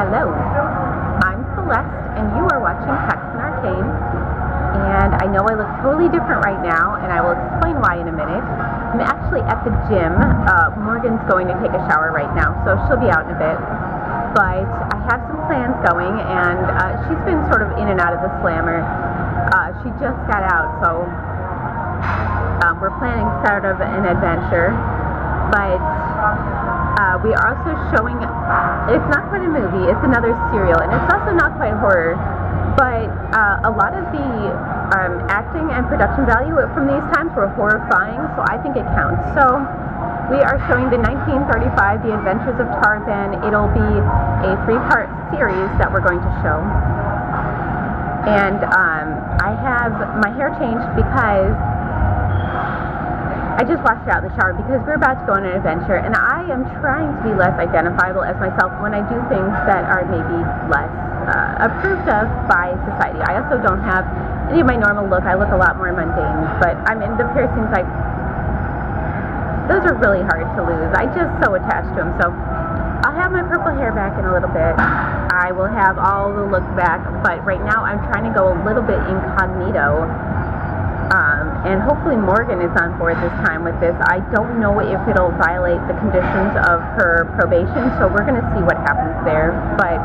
Hello, I'm Celeste, and you are watching Hexen Arcane. And I know I look totally different right now, and I will explain why in a minute. I'm actually at the gym. Morgan's going to take a shower right now, so she'll be out in a bit. But I have some plans going, and she's been sort of in and out of the slammer. She just got out, so we're planning sort of an adventure. But we are also showing, it's not quite a movie, it's another serial, and it's also not quite horror, but a lot of the acting and production value from these times were horrifying, so I think it counts. So we are showing the 1935 The Adventures of Tarzan. It'll be a 3-part series that we're going to show. And I have my hair changed because I just washed it out in the shower because we're about to go on an adventure, and I am trying to be less identifiable as myself when I do things that are maybe less approved of by society. I also don't have any of my normal look. I look a lot more mundane, but I mean, the piercings, those are really hard to lose. I just so attached to them. So I'll have my purple hair back in a little bit. I will have all the look back, but right now I'm trying to go a little bit incognito. And hopefully Morgan is on board this time with this. I don't know if it'll violate the conditions of her probation, so we're going to see what happens there. But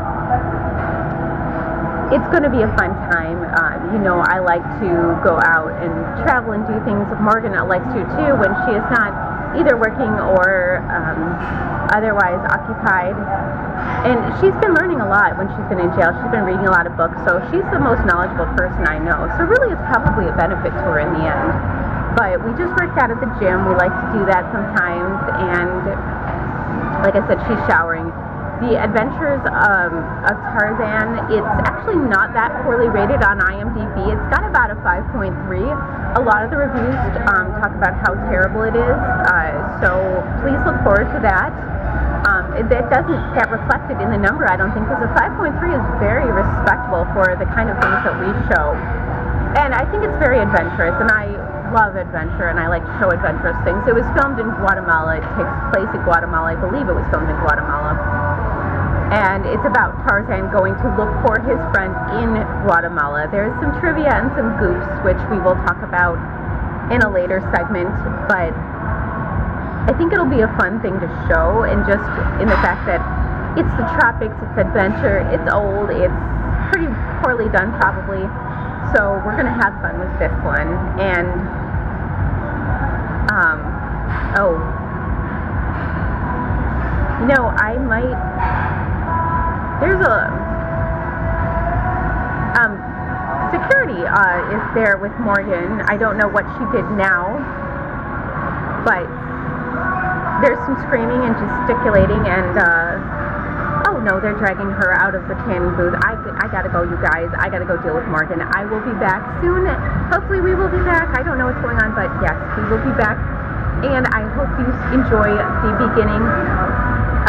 it's going to be a fun time. You know, I like to go out and travel and do things. Morgan likes to too when she is not either working or otherwise occupied. And she's been learning a lot when she's been in jail. She's been reading a lot of books, so she's the most knowledgeable person I know. So really it's probably a benefit to her in the end. But we just worked out at the gym. We like to do that sometimes. And like I said, she's showering. The Adventures of Tarzan, it's actually not that poorly rated on IMDb. It's got about a 5.3. A lot of the reviews talk about how terrible it is. So please look forward to that. That doesn't get reflected in the number, I don't think, because a 5.3 is very respectable for the kind of things that we show. And I think it's very adventurous, and I love adventure, and I like to show adventurous things. It was filmed in Guatemala. It takes place in Guatemala. I believe it was filmed in Guatemala. And it's about Tarzan going to look for his friend in Guatemala. There's some trivia and some goofs, which we will talk about in a later segment, but I think it'll be a fun thing to show, and just in the fact that it's the tropics, it's adventure, it's old, it's pretty poorly done probably, so we're going to have fun with this one. And you know, I might, there's a security is there with Morgan. I don't know what she did now, but there's some screaming and gesticulating, and oh no, they're dragging her out of the tanning booth. I gotta go, you guys. I gotta go deal with Morgan. I will be back soon. Hopefully we will be back. I don't know what's going on, but yes, we will be back. And I hope you enjoy the beginning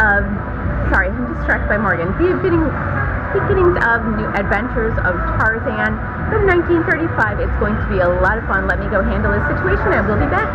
of, sorry, I'm distracted by Morgan. The beginnings of New Adventures of Tarzan from 1935. It's going to be a lot of fun. Let me go handle this situation. I will be back.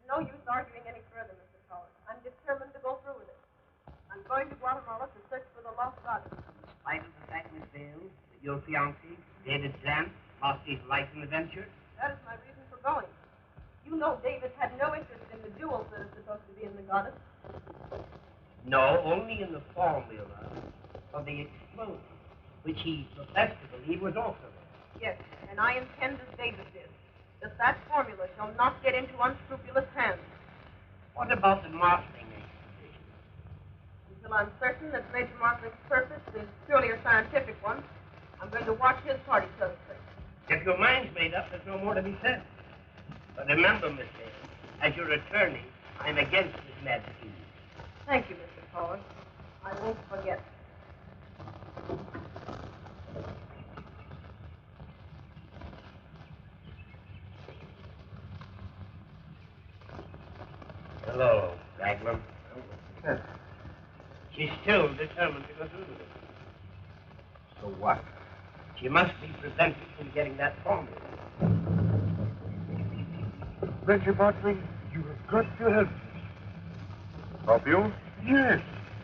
no use arguing any further, Mr. Collins. I'm determined to go through with it. I'm going to Guatemala to search for the lost goddess. In spite of the fact, Miss Vale, that your fiancé, David Grant, lost his life in the venture? That is my reason for going. You know David had no interest in the jewels that are supposed to be in the goddess. No, only in the formula of the explosion, which he professed to believe was also there. Yes, and I intend, as David did, that that formula shall not get into unscrupulous hands. What about the marshalling expedition? Until I'm certain that Major Markling's purpose is purely a scientific one, I'm going to watch his party closely. If your mind's made up, there's no more to be said. But remember, Miss Vale, as your attorney, I'm against this mad scheme. Thank you, Mr. Collins. I won't forget. Hello, Raglan. She's still determined to go through with it. So what? She must be prevented from getting that formula. Major Markling, you have got to help me. Help you? Yes,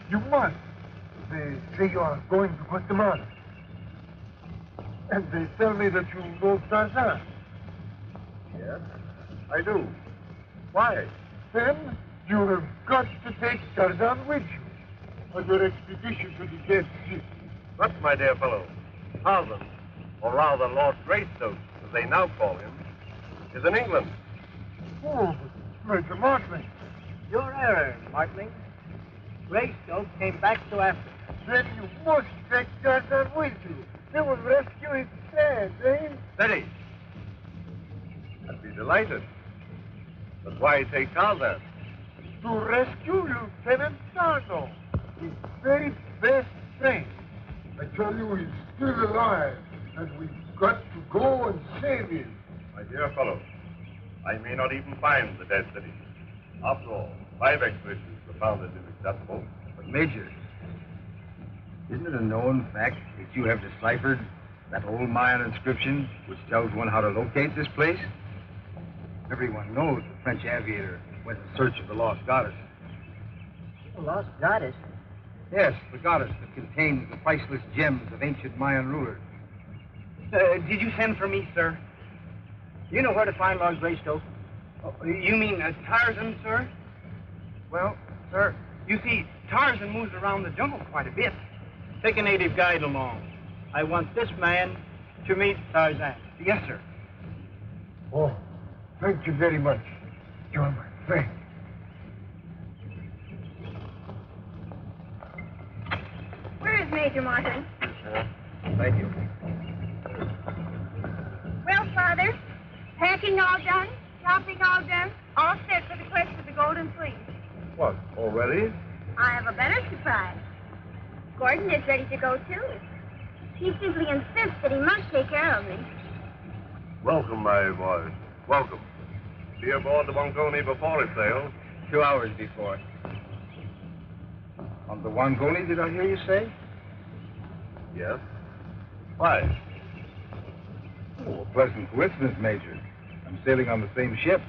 you must. They say you are going to Guatemala. And they tell me that you know Tarzan. Yes, I do. Why? Then you have got to take Tarzan with you on your expedition to the Dead Sea. But, my dear fellow, Tarzan, or rather Lord Greystoke, as they now call him, is in England. Oh, Major Markling. Your error, Markling. Greystoke came back to Africa. Then you must take Tarzan with you. They will rescue his friend, eh? Steady. I'd be delighted. But why take Tarzan? To rescue Lieutenant Darno, his very best friend. I tell you, he's still alive, and we've got to go and save him. My dear fellow, I may not even find the dead city. After all, 5 expeditions were found it inaccessible. But, Major, isn't it a known fact that you have deciphered that old Mayan inscription which tells one how to locate this place? Everyone knows the French aviator went in search of the lost goddess. The lost goddess? Yes, the goddess that contains the priceless gems of ancient Mayan rulers. Did you send for me, sir? You know where to find Lord Greystoke. Oh, you mean Tarzan, sir? Well, sir, you see, Tarzan moves around the jungle quite a bit. Take a native guide along. I want this man to meet Tarzan. Yes, sir. Oh, thank you very much. You're my friend. Where is Major Martin? Thank you. Well, Father, packing all done, shopping all done, all set for the quest for the Golden Fleece. What, already? I have a better surprise. Gordon is ready to go, too. He simply insists that he must take care of me. Welcome, my boy. Welcome. Be aboard the Wangoni before it sails. 2 hours before. On the Wangoni, did I hear you say? Yes. Why? Oh, a pleasant coincidence, Major. I'm sailing on the same ship.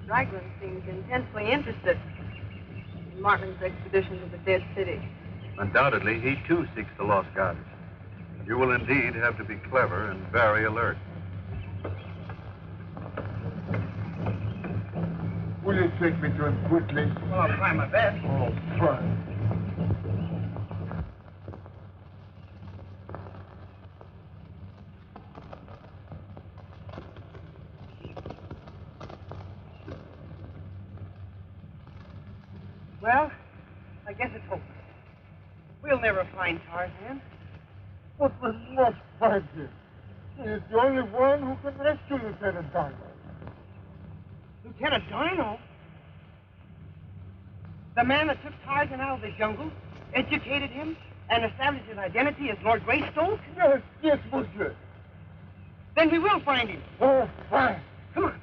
Raglan seems intensely interested in Martin's expedition to the Dead City. Undoubtedly, he too seeks the lost goddess. You will indeed have to be clever and very alert. Will you take me to him quickly? Well, I'll try my best. Oh, fine. Well, I guess it's hopeless. We'll never find Tarzan. But we must find him. He is the only one who can rescue Lieutenant Darno. Lieutenant Darno? The man that took Tarzan out of the jungle, educated him, and established his identity as Lord Greystoke? Yes, yes, monsieur. Then we will find him. Oh, fine. Come on.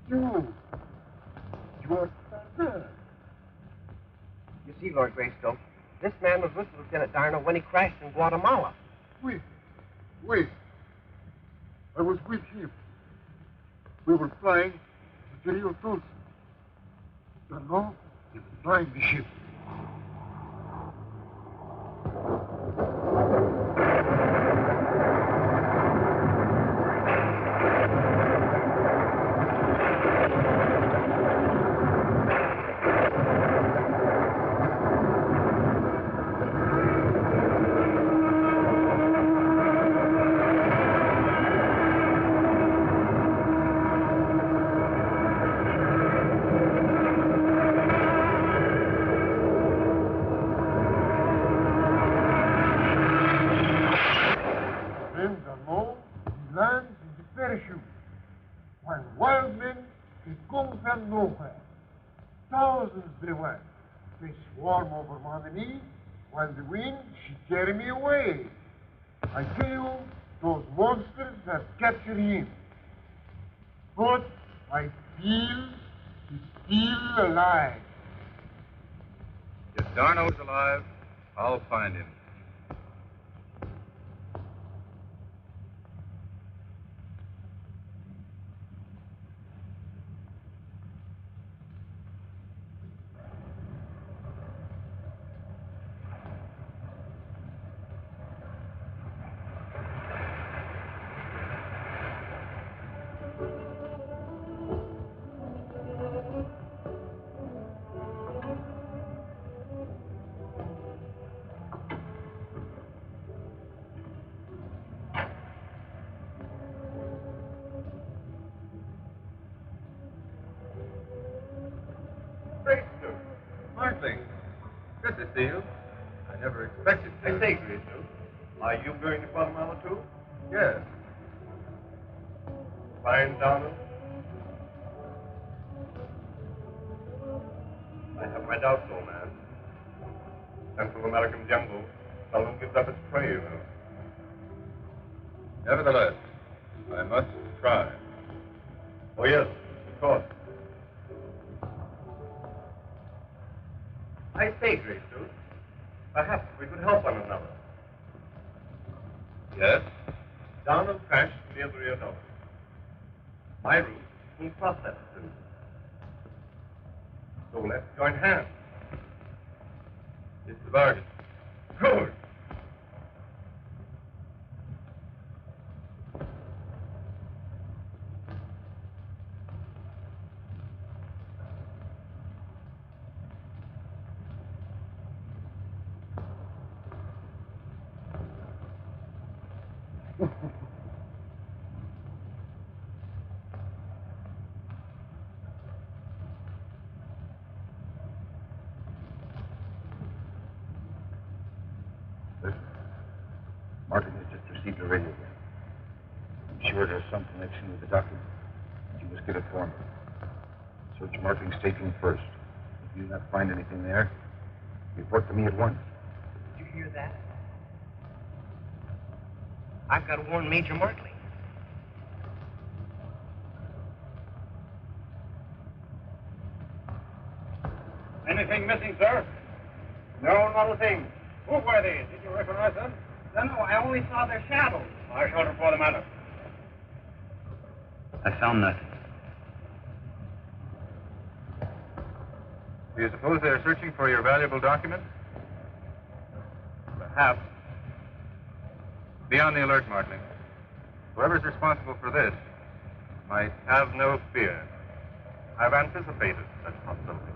You are Tarzan. You see, Lord Greystoke, this man was with Lieutenant Darno when he crashed in Guatemala. Wait. I was with him. We were flying the Rio Tulsi. Darno is flying the ship. While wild men, they come from nowhere. Thousands they were. They swarm over Montagny, while the wind, she carry me away. I tell you, those monsters have captured him. But I feel he's still alive. If Darno's alive, I'll find him. Martling, good to see you. I never expected to. I say, Grayson, are you going to Guatemala too? Yes. Find Donald? I have my doubts, old man. Central American jungle seldom gives up its prey, you know. Nevertheless, I must try. Oh, yes, of course. I say, Grayson, perhaps we could help one another. Yes? Donald crashed near the Rio Dolphin. My route will cross that soon. So let's join hands. It's a bargain. Good. Martin has just received a radiogram. I'm sure there's some connection with the document. You must get it for me. Search Martin's stateroom first. If you do not find anything there, report to me at once. Did you hear that? I've got to warn Major Martley. Anything missing, sir? No, not a thing. Who were they? Did you recognize them? No, I only saw their shadows. I shall report the matter. I found nothing. Do you suppose they're searching for your valuable document? Perhaps. Be on the alert, Martley. Whoever's responsible for this might have no fear. I've anticipated such possibility.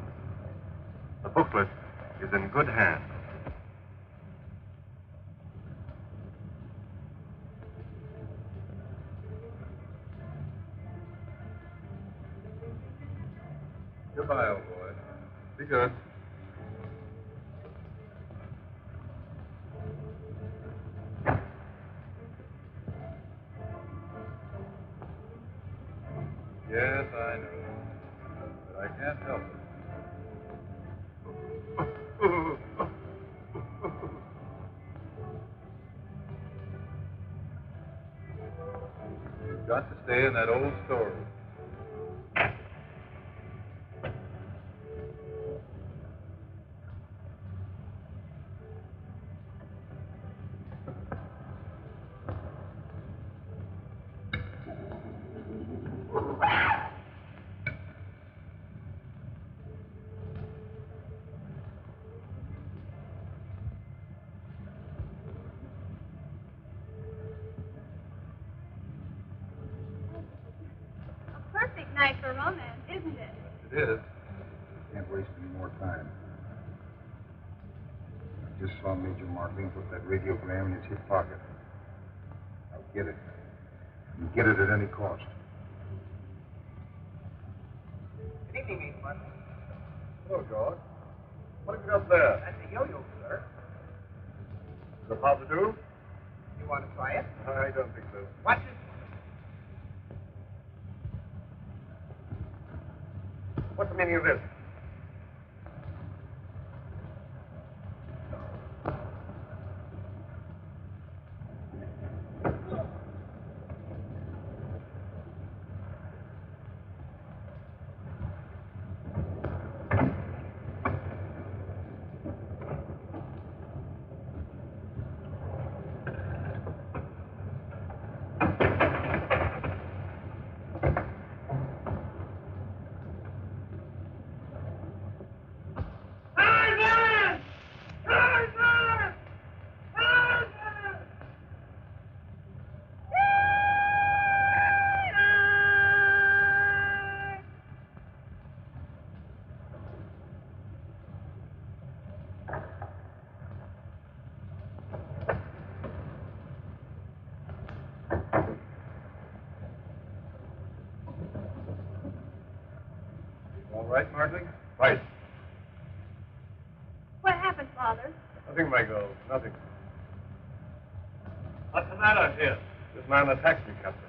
The booklet is in good hands. Goodbye, old boy. Be good. Yes, I know. But I can't help it. You've got to stay in that old storeroom. Perfect night for romance, isn't it? It is. Can't waste any more time. I just saw Major Martin put that radiogram in his hip pocket. I'll get it. And get it at any cost. Good evening, Major Martley. Hello, George. What have you got there? That's a yo-yo, sir. The part to do? You want to try it? I don't think so. Watch it. What's the meaning of this? All right, Martley? Right. What happened, Father? Nothing, my girl. Nothing. What's the matter here? This man attacked me, Captain.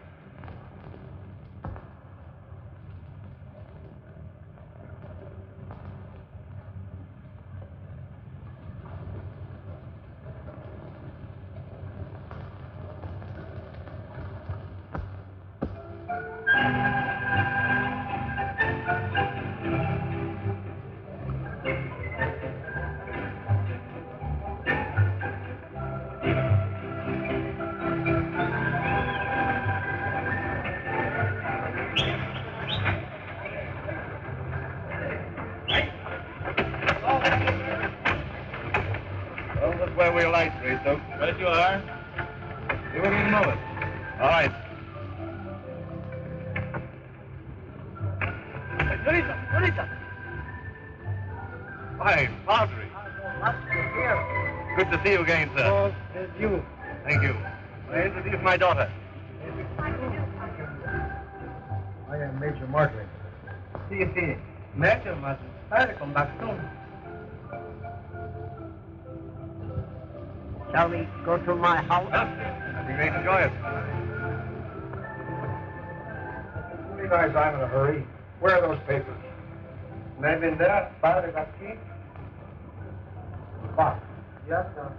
Where we alight, Greystoke. Right you are. You will in a moment. All right. Senorita! Hi, Padre. Good to see you again, sir. Oh, it's you. Thank you. May I introduce my daughter? I am Major Martley. See. Major Martley. I'll come back soon. Shall we go to my house? I think they enjoy it. You guys, I'm in a hurry. Where are those papers? Maybe in there, Padre Garcia. Box. Yes, sir.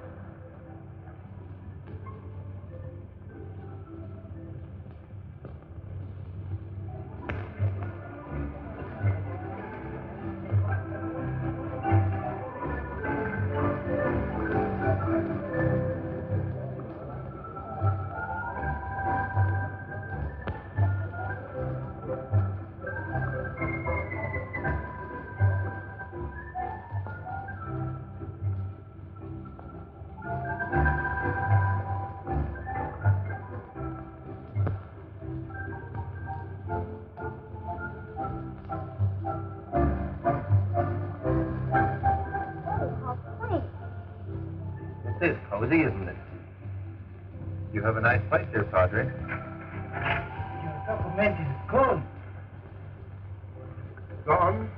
It is cozy, isn't it? You have a nice place here, Padre. Your document is gone. Gone?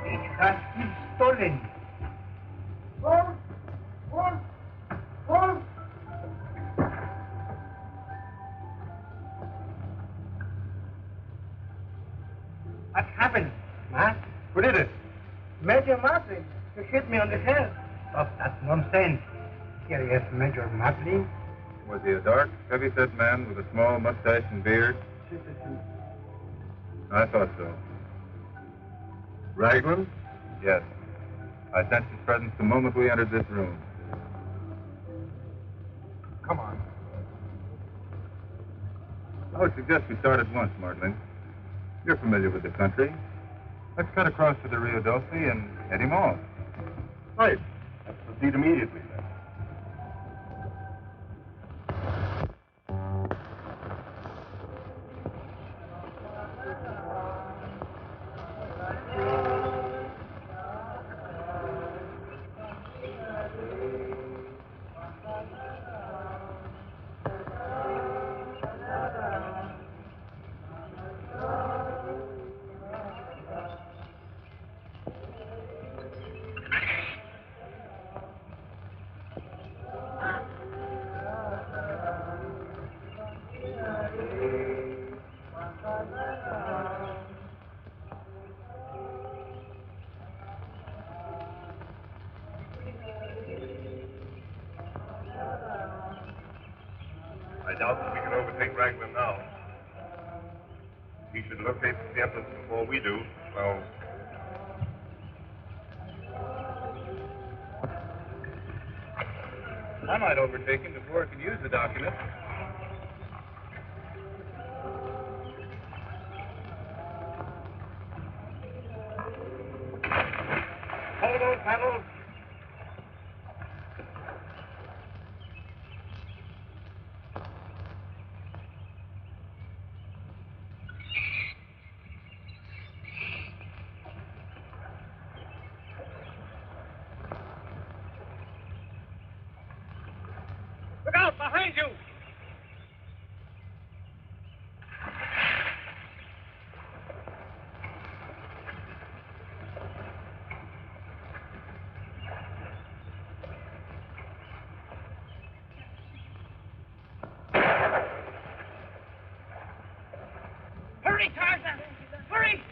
It has been stolen. Gone! Gone! Gone! What happened, huh? Who did it? Major Martin, you hit me on the head. Stop that nonsense. Here is Major Martin. Was he a dark, heavy-set man with a small mustache and beard? I thought so. Raglan? Yes. I sensed his presence the moment we entered this room. Come on. I would suggest we start at once, Martling. You're familiar with the country. Let's cut across to the Rio Doce and head him off. Right. Let's proceed immediately, then. I doubt that we can overtake Raglan now. He should locate the entrance before we do. Well, I might overtake him before I can use the document. Hold on, fellows. Look out, behind you! Hurry, Tarzan! Hurry!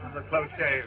This is a close shave.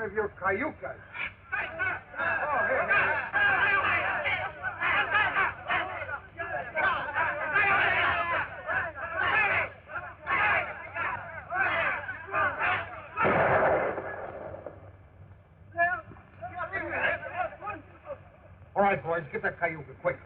of your cayucas. All right, boys, get that cayuca, quick.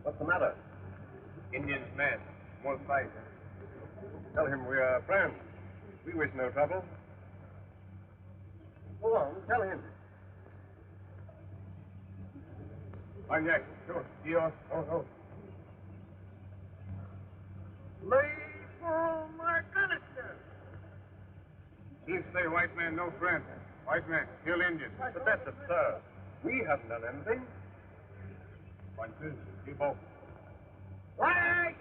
What's the matter? Indian's mad. Won't fight. Tell him we are friends. We wish no trouble. Go on, tell him. Maniac, sure. Dios. Oh. Lay for my canister. He'll say white man no friend. White man, kill Indian. But that's absurd. We haven't done anything. 1, 2, 3, both. Right!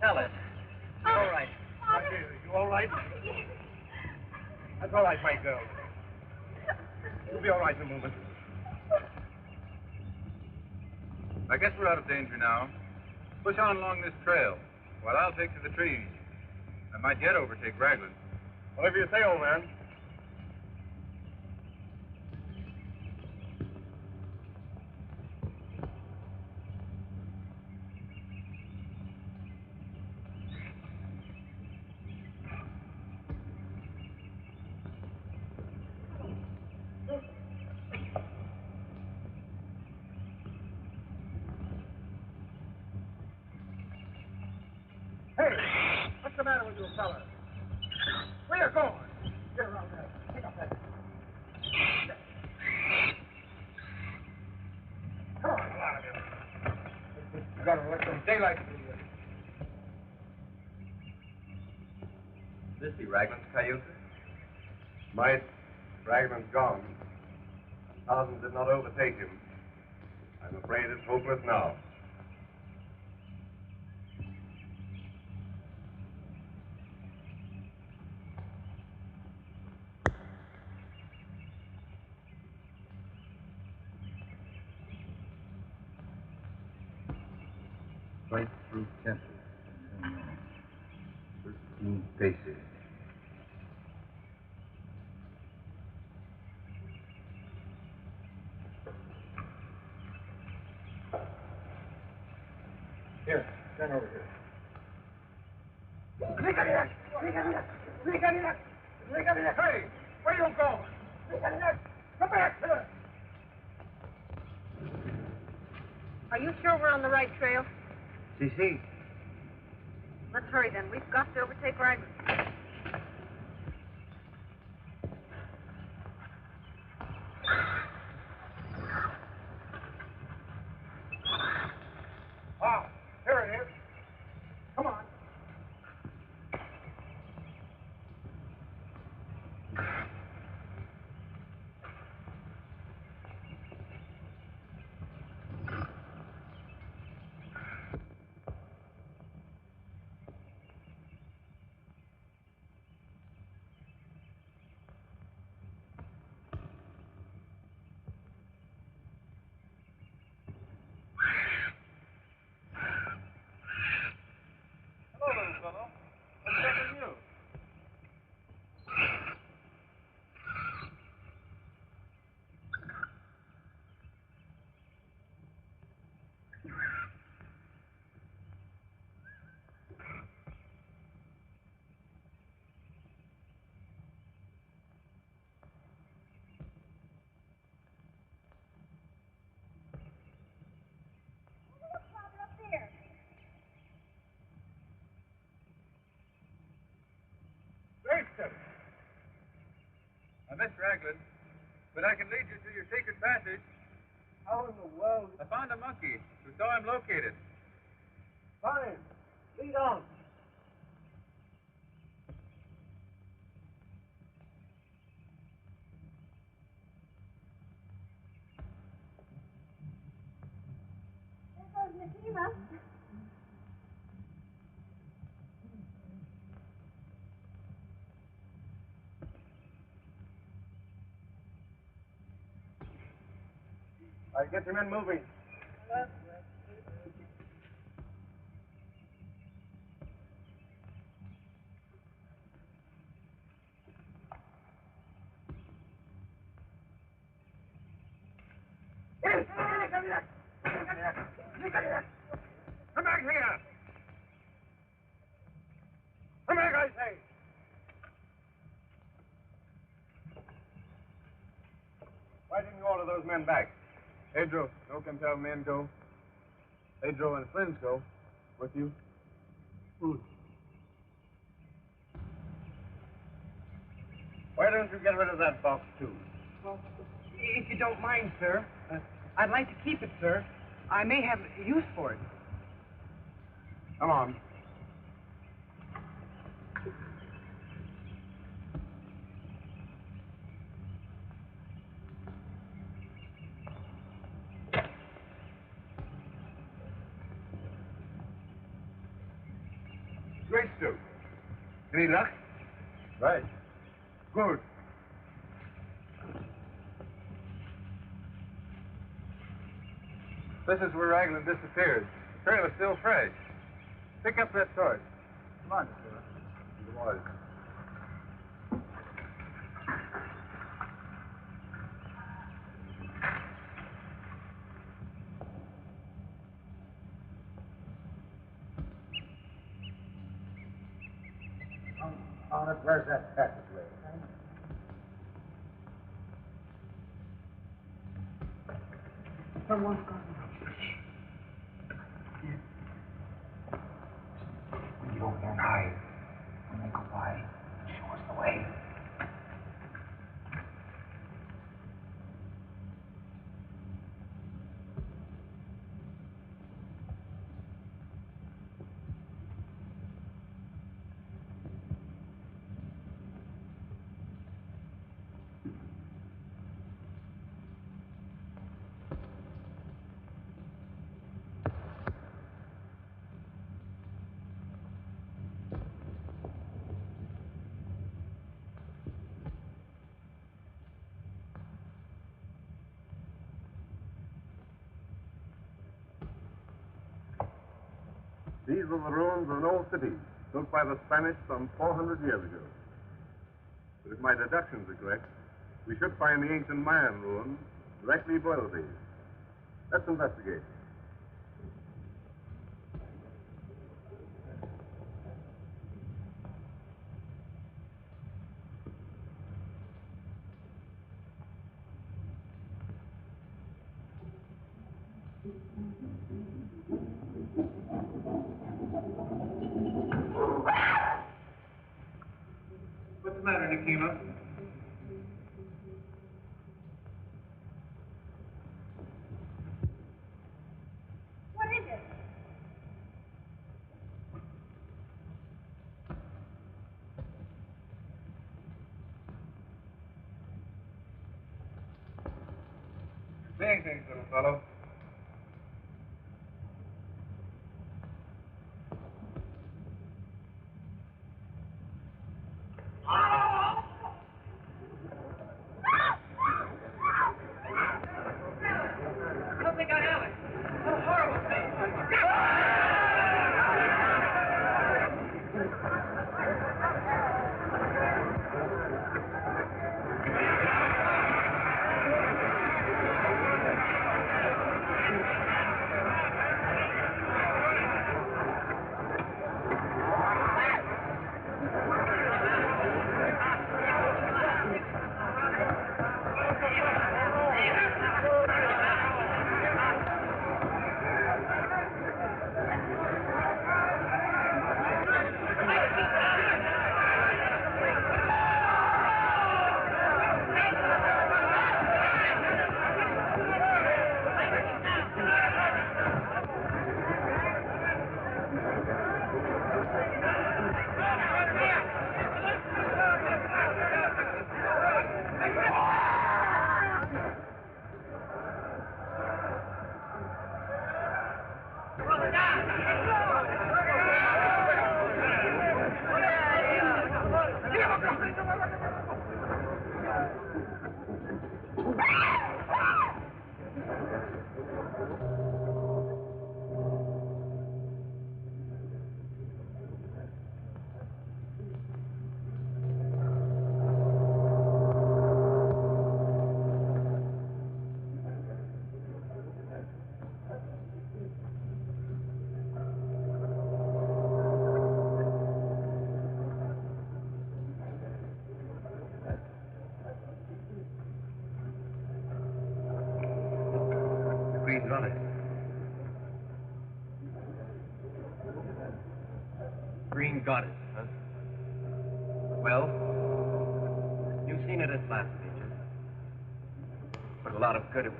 Celeste. All right. You all right? That's all right, my girl. You'll be all right in a moment. I guess we're out of danger now. Push on along this trail, while I'll take to the trees. I might yet overtake Raglan. Whatever you say, old man. Hey, what's the matter with you, fella? Where you going? Get around there. Pick up that. Come on, get out of here. You gotta let some daylight through here. This be Raglan's cayuse? Might. Raglan's gone. Tarzan did not overtake him. I'm afraid it's hopeless now. Right through temple. 13 paces. Here, stand over here. Hey, where you going? Come back here. Are you sure we're on the right trail? See. Let's hurry then. We've got to overtake Raglan. Ah, here it is. Come on. Hello, little fellow. What's troubling you? I missed Raglan, but I can lead you to your secret passage. How in the world? I found a monkey who saw him located. Fine. Lead on. There goes Nakima. All right, get your men moving. Come back here! Come back, I say! Why didn't you order those men back? Pedro, no can tell men go. Pedro and friends go. With you? Why don't you get rid of that box, too? Well, if you don't mind, sir, I'd like to keep it, sir. I may have use for it. Come on. Great, Stu. Any luck? Right. Good. This is where Raglan disappeared. The trail is still fresh. Pick up that torch. Come on, sir. It was. On it, where's that passageway? Someone's gone. These are the ruins of an old city built by the Spanish some 400 years ago. But if my deductions are correct, we should find the ancient Mayan ruins directly below these. Let's investigate. What's the matter, Nikima? What is it? Saying things, little fellow. I don't think I have it. What a horrible thing. Green goddess. Green goddess, huh? Well, you've seen it at last, Major. But a lot of good it will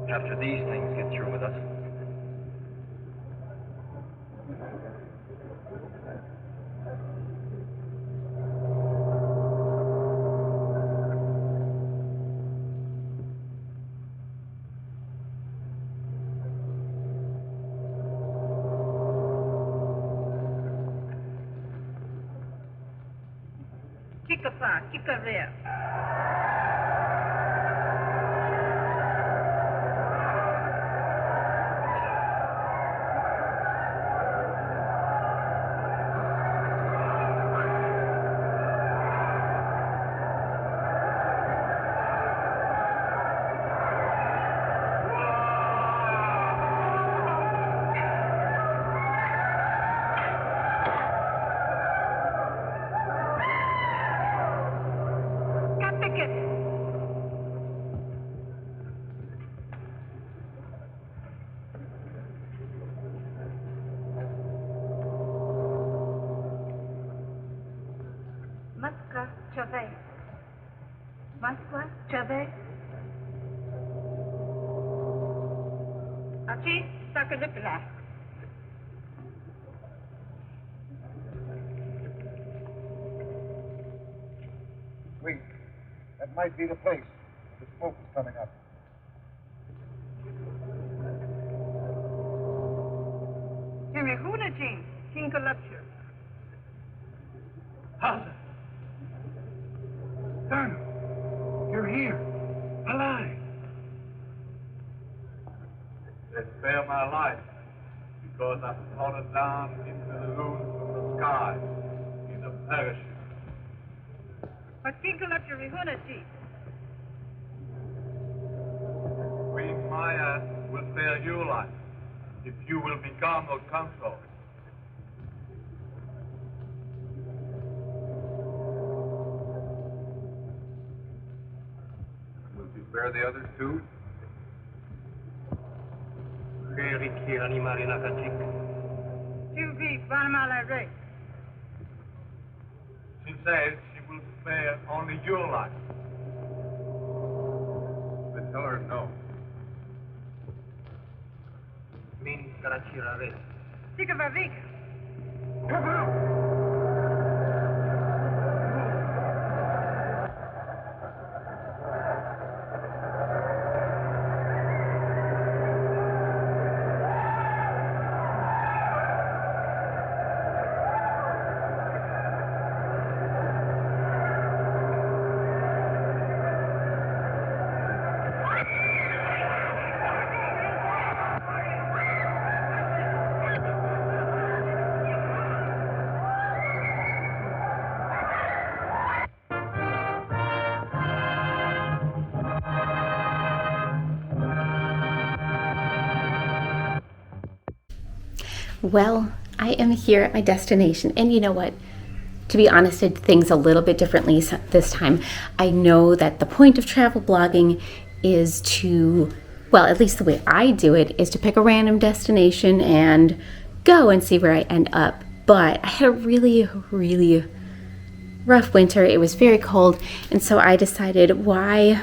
do. After these things get through with us. Chica pa, chica there. Maska Chave. Maska Chave. Achi Sakalipila. Wait, that might be the place. The smoke is coming up. Jimmy Hunajin, King Lecture. Tarzan! Colonel, you're here, alive. can spare my life because I've fallen down into the loons from the sky in a parachute. Queen Maya will spare your life if you will become a consort. Will you spare the others too? She says she will spare only your life. But tell her no. Well, I am here at my destination, and you know what? To be honest, I did things a little bit differently this time. I know that the point of travel blogging is to, well, at least the way I do it, is to pick a random destination and go and see where I end up. But I had a really, really rough winter. It was very cold, and so I decided, why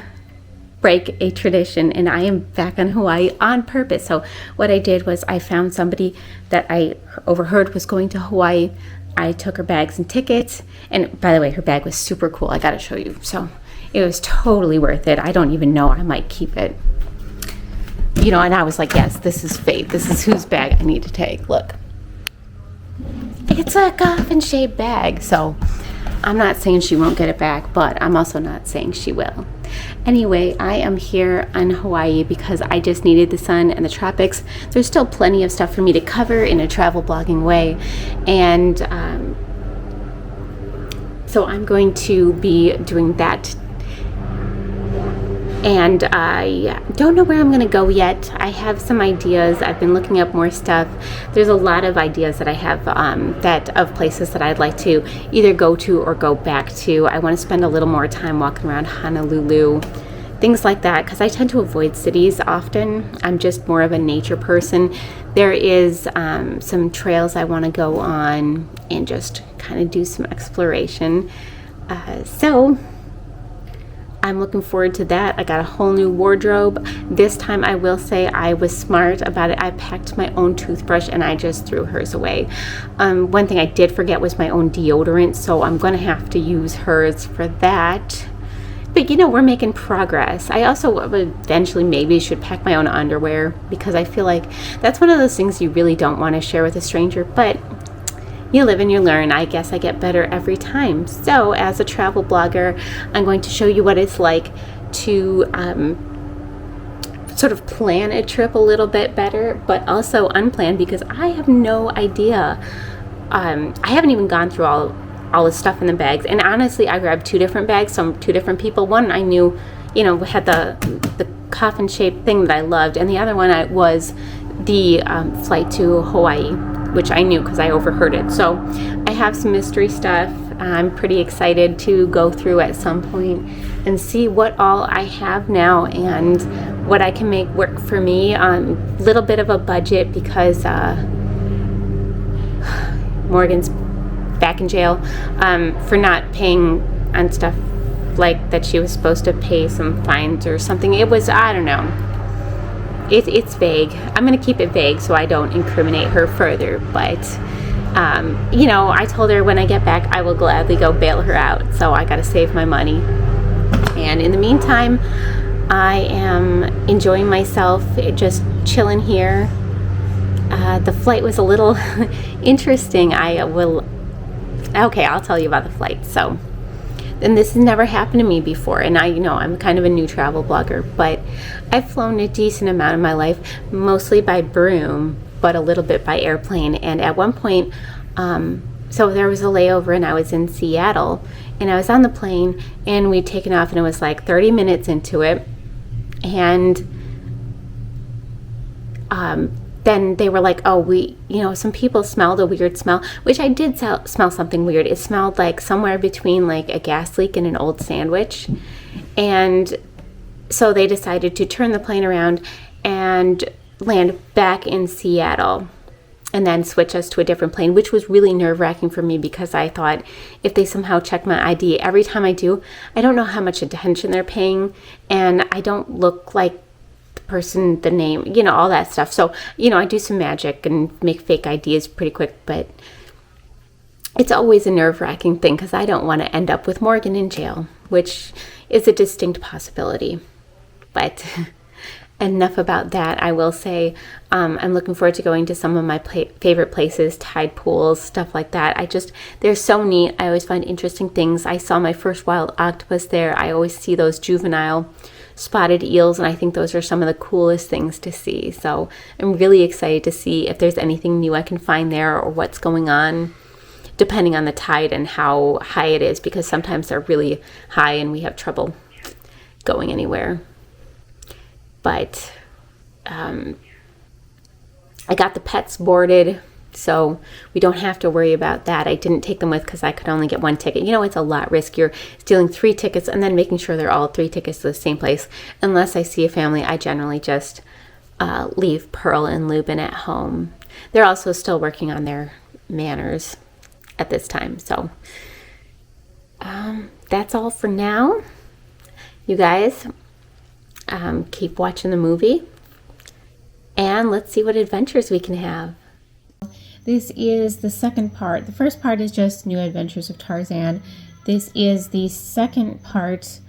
break a tradition? And I am back on Hawaii on purpose. So what I did was I found somebody that I overheard was going to Hawaii. I took her bags and tickets, and by the way, her bag was super cool. I gotta show you. So it was totally worth it. I don't even know, I might keep it, you know. And I was like, yes, this is fate. This is whose bag I need to take. Look, it's a coffin shaped bag. So I'm not saying she won't get it back, but I'm also not saying she will. Anyway, I am here on Hawaii because I just needed the sun and the tropics. There's still plenty of stuff for me to cover in a travel blogging way, and so I'm going to be doing that. And I don't know where I'm going to go yet. I have some ideas. I've been looking up more stuff. There's a lot of ideas that I have that of places that I'd like to either go to or go back to. I want to spend a little more time walking around Honolulu, things like that, because I tend to avoid cities often. I'm just more of a nature person. There is some trails I want to go on and just kind of do some exploration. So I'm looking forward to that. I got a whole new wardrobe. This time I will say I was smart about it. I packed my own toothbrush and I just threw hers away. One thing I did forget was my own deodorant, so I'm going to have to use hers for that. But you know, we're making progress. I also eventually maybe should pack my own underwear, because I feel like that's one of those things you really don't want to share with a stranger, but you live and you learn. I guess I get better every time. So as a travel blogger, I'm going to show you what it's like to sort of plan a trip a little bit better, but also unplanned, because I have no idea. I haven't even gone through all the stuff in the bags. And honestly, I grabbed 2 different bags from 2 different people. One I knew, you know, had the coffin shaped thing that I loved, and the other one was the flight to Hawaii, which I knew because I overheard it. So I have some mystery stuff I'm pretty excited to go through at some point and see what all I have now and what I can make work for me on a little bit of a budget, because Morgan's back in jail for not paying on stuff like that. She was supposed to pay some fines or something. It was, I don't know. It's vague. I'm going to keep it vague so I don't incriminate her further. But, you know, I told her when I get back, I will gladly go bail her out. So I got to save my money. And in the meantime, I am enjoying myself, just chilling here. The flight was a little interesting. Okay, I'll tell you about the flight. So, and this has never happened to me before, and I'm kind of a new travel blogger, but I've flown a decent amount in my life, mostly by broom, but a little bit by airplane. And at one point, so there was a layover and I was in Seattle and I was on the plane and we'd taken off and it was like 30 minutes into it. And then they were like, oh, some people smelled a weird smell, which I did smell something weird. It smelled like somewhere between like a gas leak and an old sandwich. And so they decided to turn the plane around and land back in Seattle and then switch us to a different plane, which was really nerve-wracking for me because I thought if they somehow check my ID, every time I do, I don't know how much attention they're paying and I don't look like the person, the name, all that stuff. So, I do some magic and make fake IDs pretty quick, but it's always a nerve-wracking thing because I don't want to end up with Morgan in jail, which is a distinct possibility. But enough about that. I will say I'm looking forward to going to some of my favorite places, tide pools, stuff like that. They're so neat. I always find interesting things. I saw my first wild octopus there. I always see those juvenile spotted eels, and I think those are some of the coolest things to see. So I'm really excited to see if there's anything new I can find there or what's going on, depending on the tide and how high it is, because sometimes they're really high and we have trouble going anywhere. But I got the pets boarded, so we don't have to worry about that. I didn't take them with because I could only get one ticket. It's a lot riskier stealing 3 tickets and then making sure they're all 3 tickets to the same place. Unless I see a family, I generally just leave Pearl and Lubin at home. They're also still working on their manners at this time. So that's all for now. You guys, keep watching the movie and let's see what adventures we can have. This is the second part. The first part is just New Adventures of Tarzan. This is the second part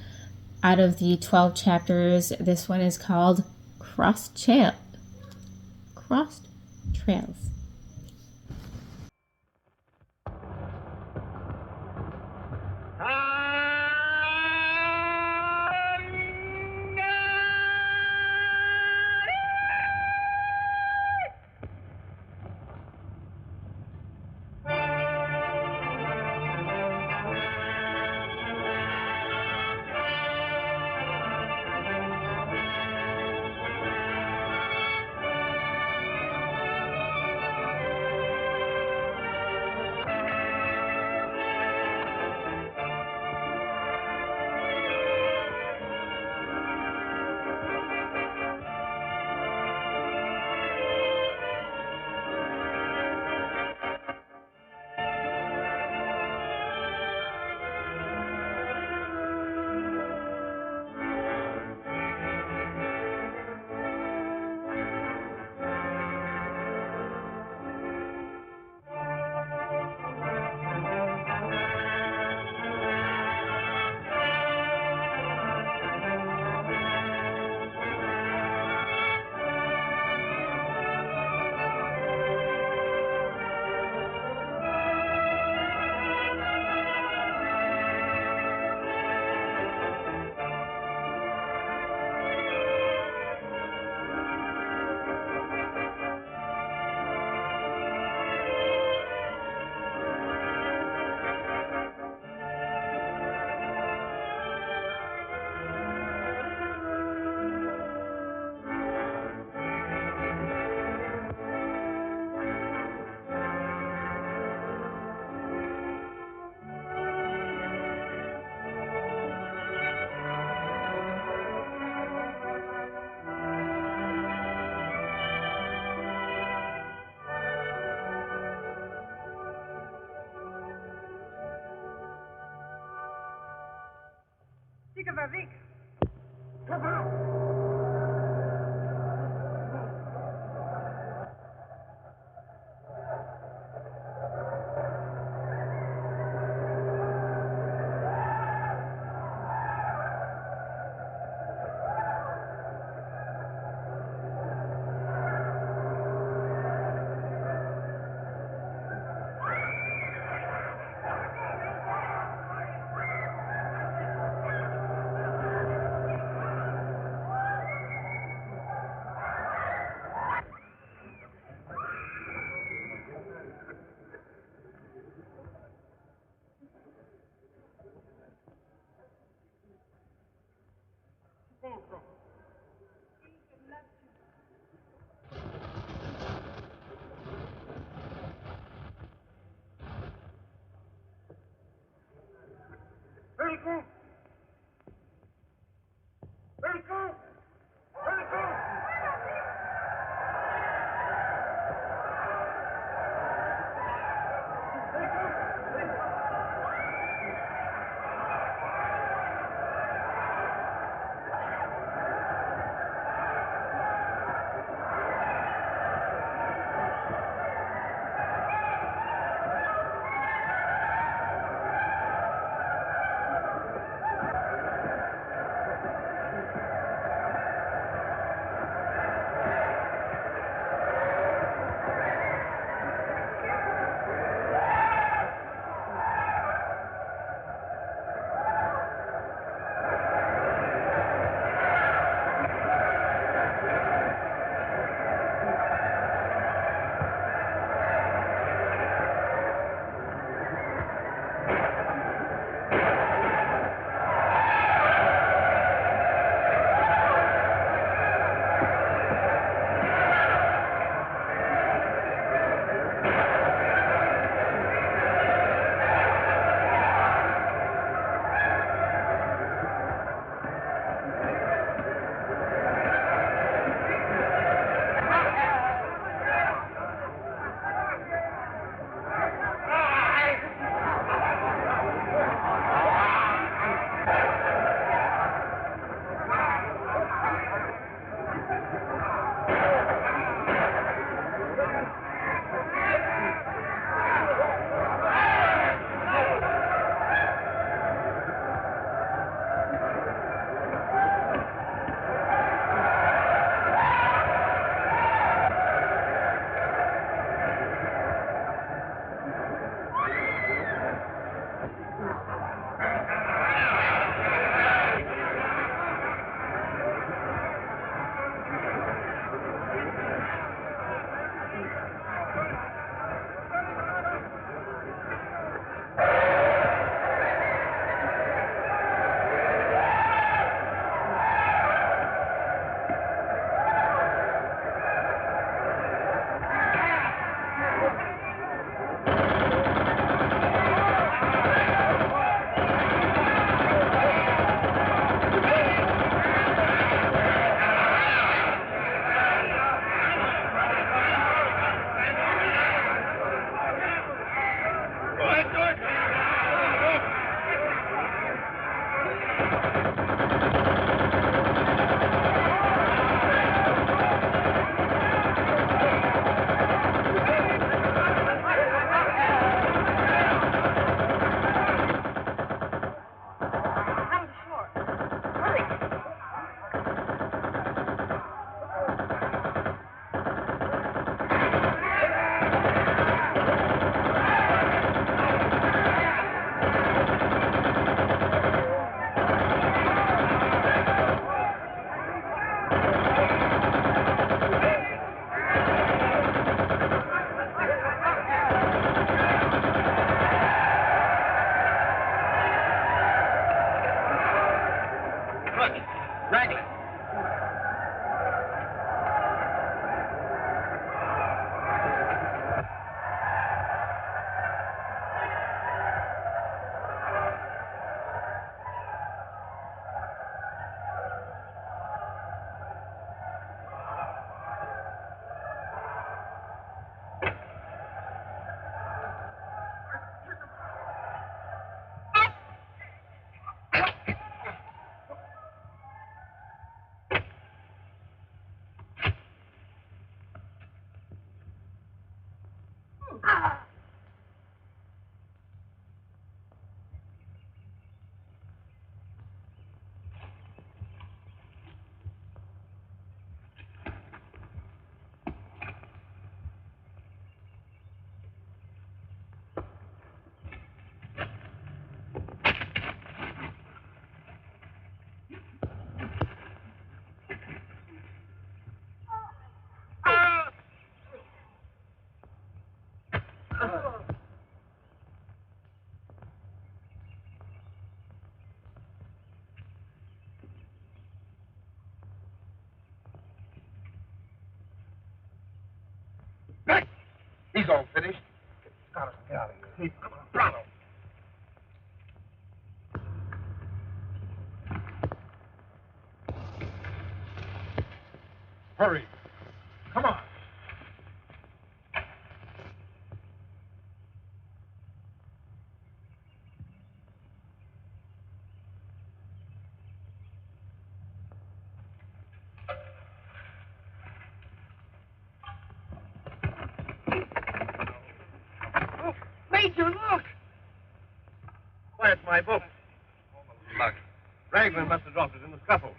out of the 12 chapters. This one is called Crossed Trails. Fica vazio. Perico! Perico! Perico! He's all finished. Get out of here. Hey, come on, Bravo. Hurry. Come on. Major, look! Where's my book? All the luck. Raglan must have dropped it in the scuffle.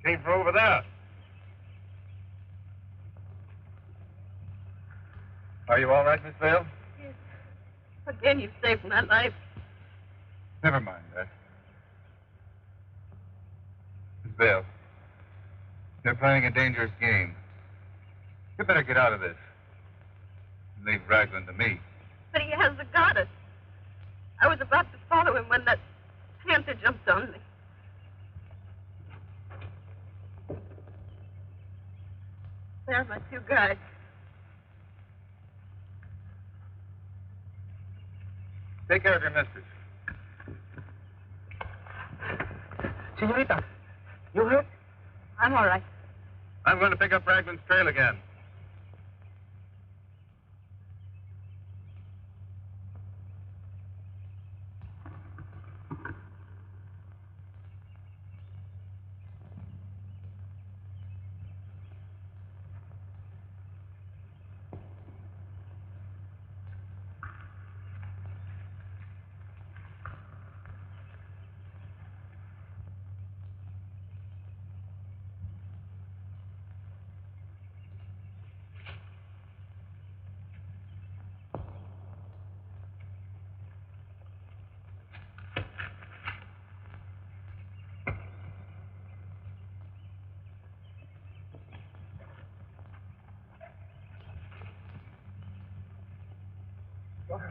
Came from over there. Are you all right, Miss Vale? Yes. Again, you've saved my life. Never mind that. Miss Vale, you're playing a dangerous game. You better get out of this and leave Raglan to me. But he has the goddess. I was about to follow him when that panther jumped on me. There are my two guides. Take care of your mistress. Senorita, you hurt? I'm all right. I'm going to pick up Raglan's trail again.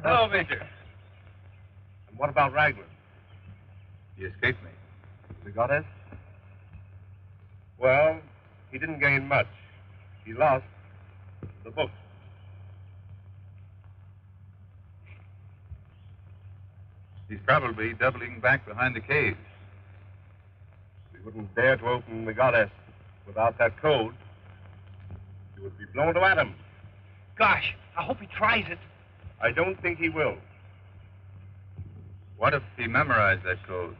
Hello, Major. And what about Raglan? He escaped me. The goddess? Well, he didn't gain much. He lost the book. He's probably doubling back behind the caves. We wouldn't dare to open the goddess without that code. He would be blown to atoms. Gosh, I hope he tries it. I don't think he will. What if he memorized that code?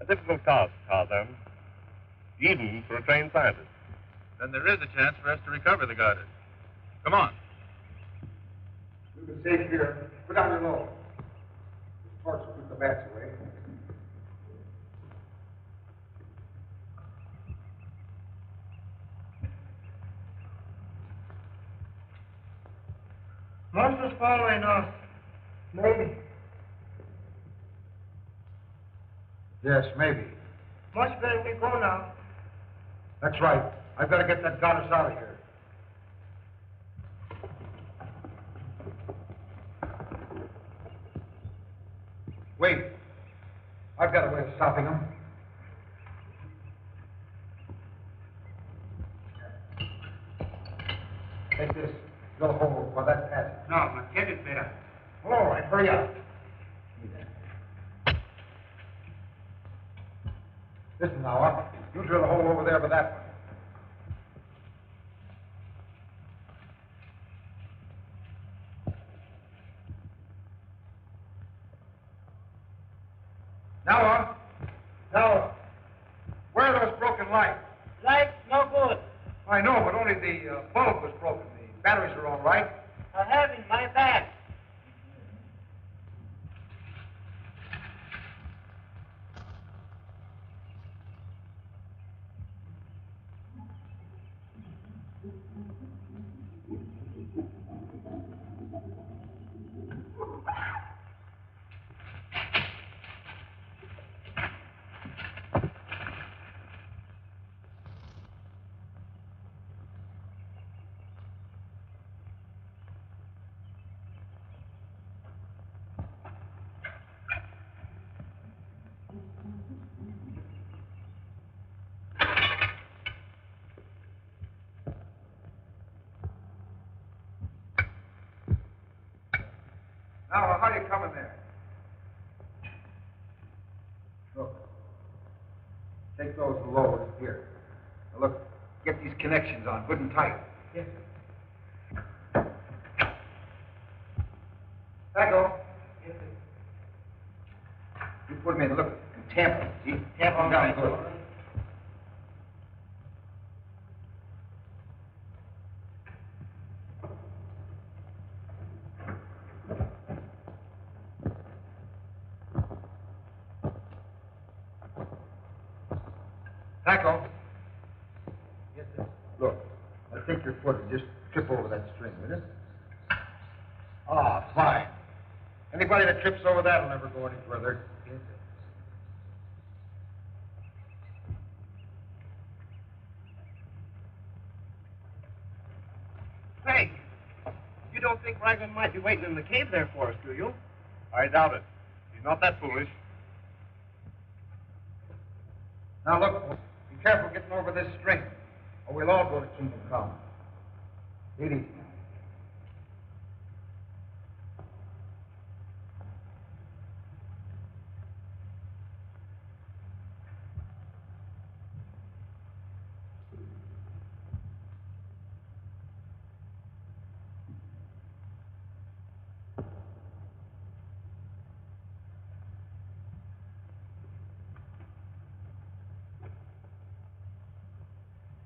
A difficult task, Tarzan, even for a trained scientist. Then there is a chance for us to recover the garter. Come on. You can stay here. Put down your load. This torch will keep the bats away. Monster's following us. Maybe. Yes, maybe. Much better we go now. That's right. I've got to get that goddess out of here. Wait. I've got a way of stopping them. Take this. Go home while that passes. No, my kid is better. All right, hurry up. Listen now, up. You drill a hole over there by that one. Now, where are those broken lights? Lights no good. I know, but only the bulb was broken. The batteries are all right. I have in my bag. Now, how do you come in there? Look. Take those loads here. Now, look, get these connections on, good and tight. Yes, sir. Echo. Yes, sir. You put them in, look, and tamp them, see? Tamp them down good. Echo. Yes, sir. Look, now take your foot and just trip over that string, will you? Ah, fine. Anybody that trips over that will never go any further. Yes, sir. Hey, you don't think Raglan might be waiting in the cave there for us, do you? I doubt it. He's not that foolish. Now, look, be careful getting over this string, or we'll all go to Kingdom Come. Take it easy.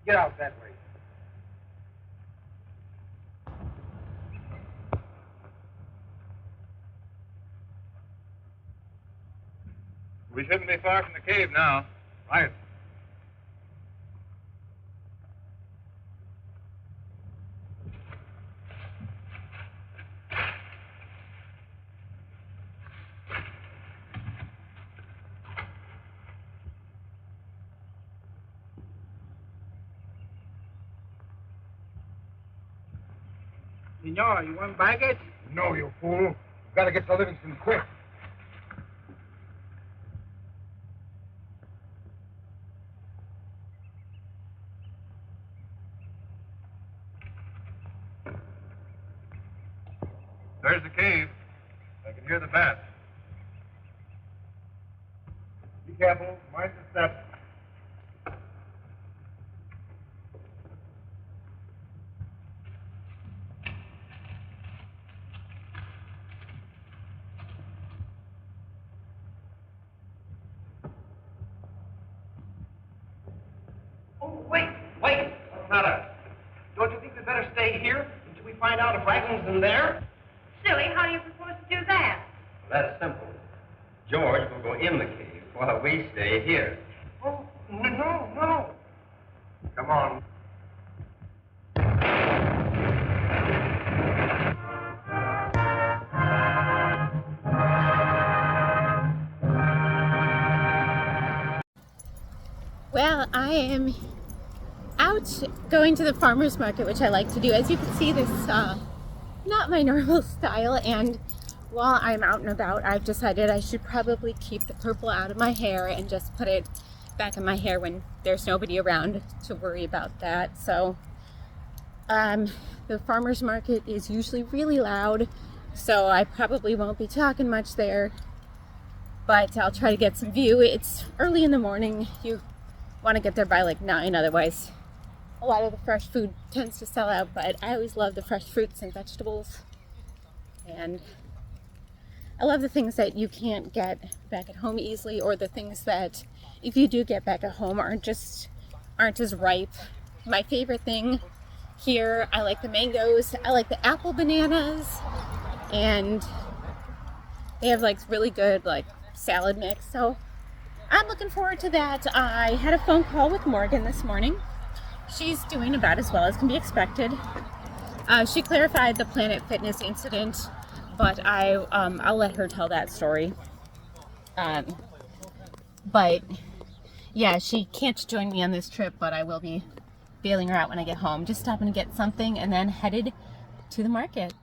Get out that way. We shouldn't be far from the cave now. Right. Senor, you want baggage? No, you fool. We've got to get to Livingston quick. There's the cave. I can hear the bats. Be careful. Mind the step. better stay here until we find out if Ragglin's in there? Silly, how do you propose to do that? That's simple. George will go in the cave while we stay here. Oh, no. Come on. Well, I am out going to the farmer's market, which I like to do. As you can see, this is not my normal style, and while I'm out and about, I've decided I should probably keep the purple out of my hair and just put it back in my hair when there's nobody around to worry about that. So the farmer's market is usually really loud, so I probably won't be talking much there, but I'll try to get some view. It's early in the morning. You want to get there by like 9, otherwise a lot of the fresh food tends to sell out, but I always love the fresh fruits and vegetables, and I love the things that you can't get back at home easily, or the things that if you do get back at home aren't as ripe. My favorite thing here, I like the mangoes, I like the apple bananas, and they have like really good like salad mix, so I'm looking forward to that. I had a phone call with Morgan this morning. She's doing about as well as can be expected. She clarified the Planet Fitness incident, but I'll let her tell that story. But yeah, she can't join me on this trip, but I will be bailing her out when I get home. Just stopping to get something and then headed to the market.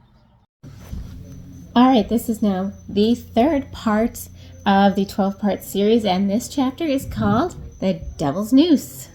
All right, this is now the third part of the 12-part series, and this chapter is called The Devil's Noose.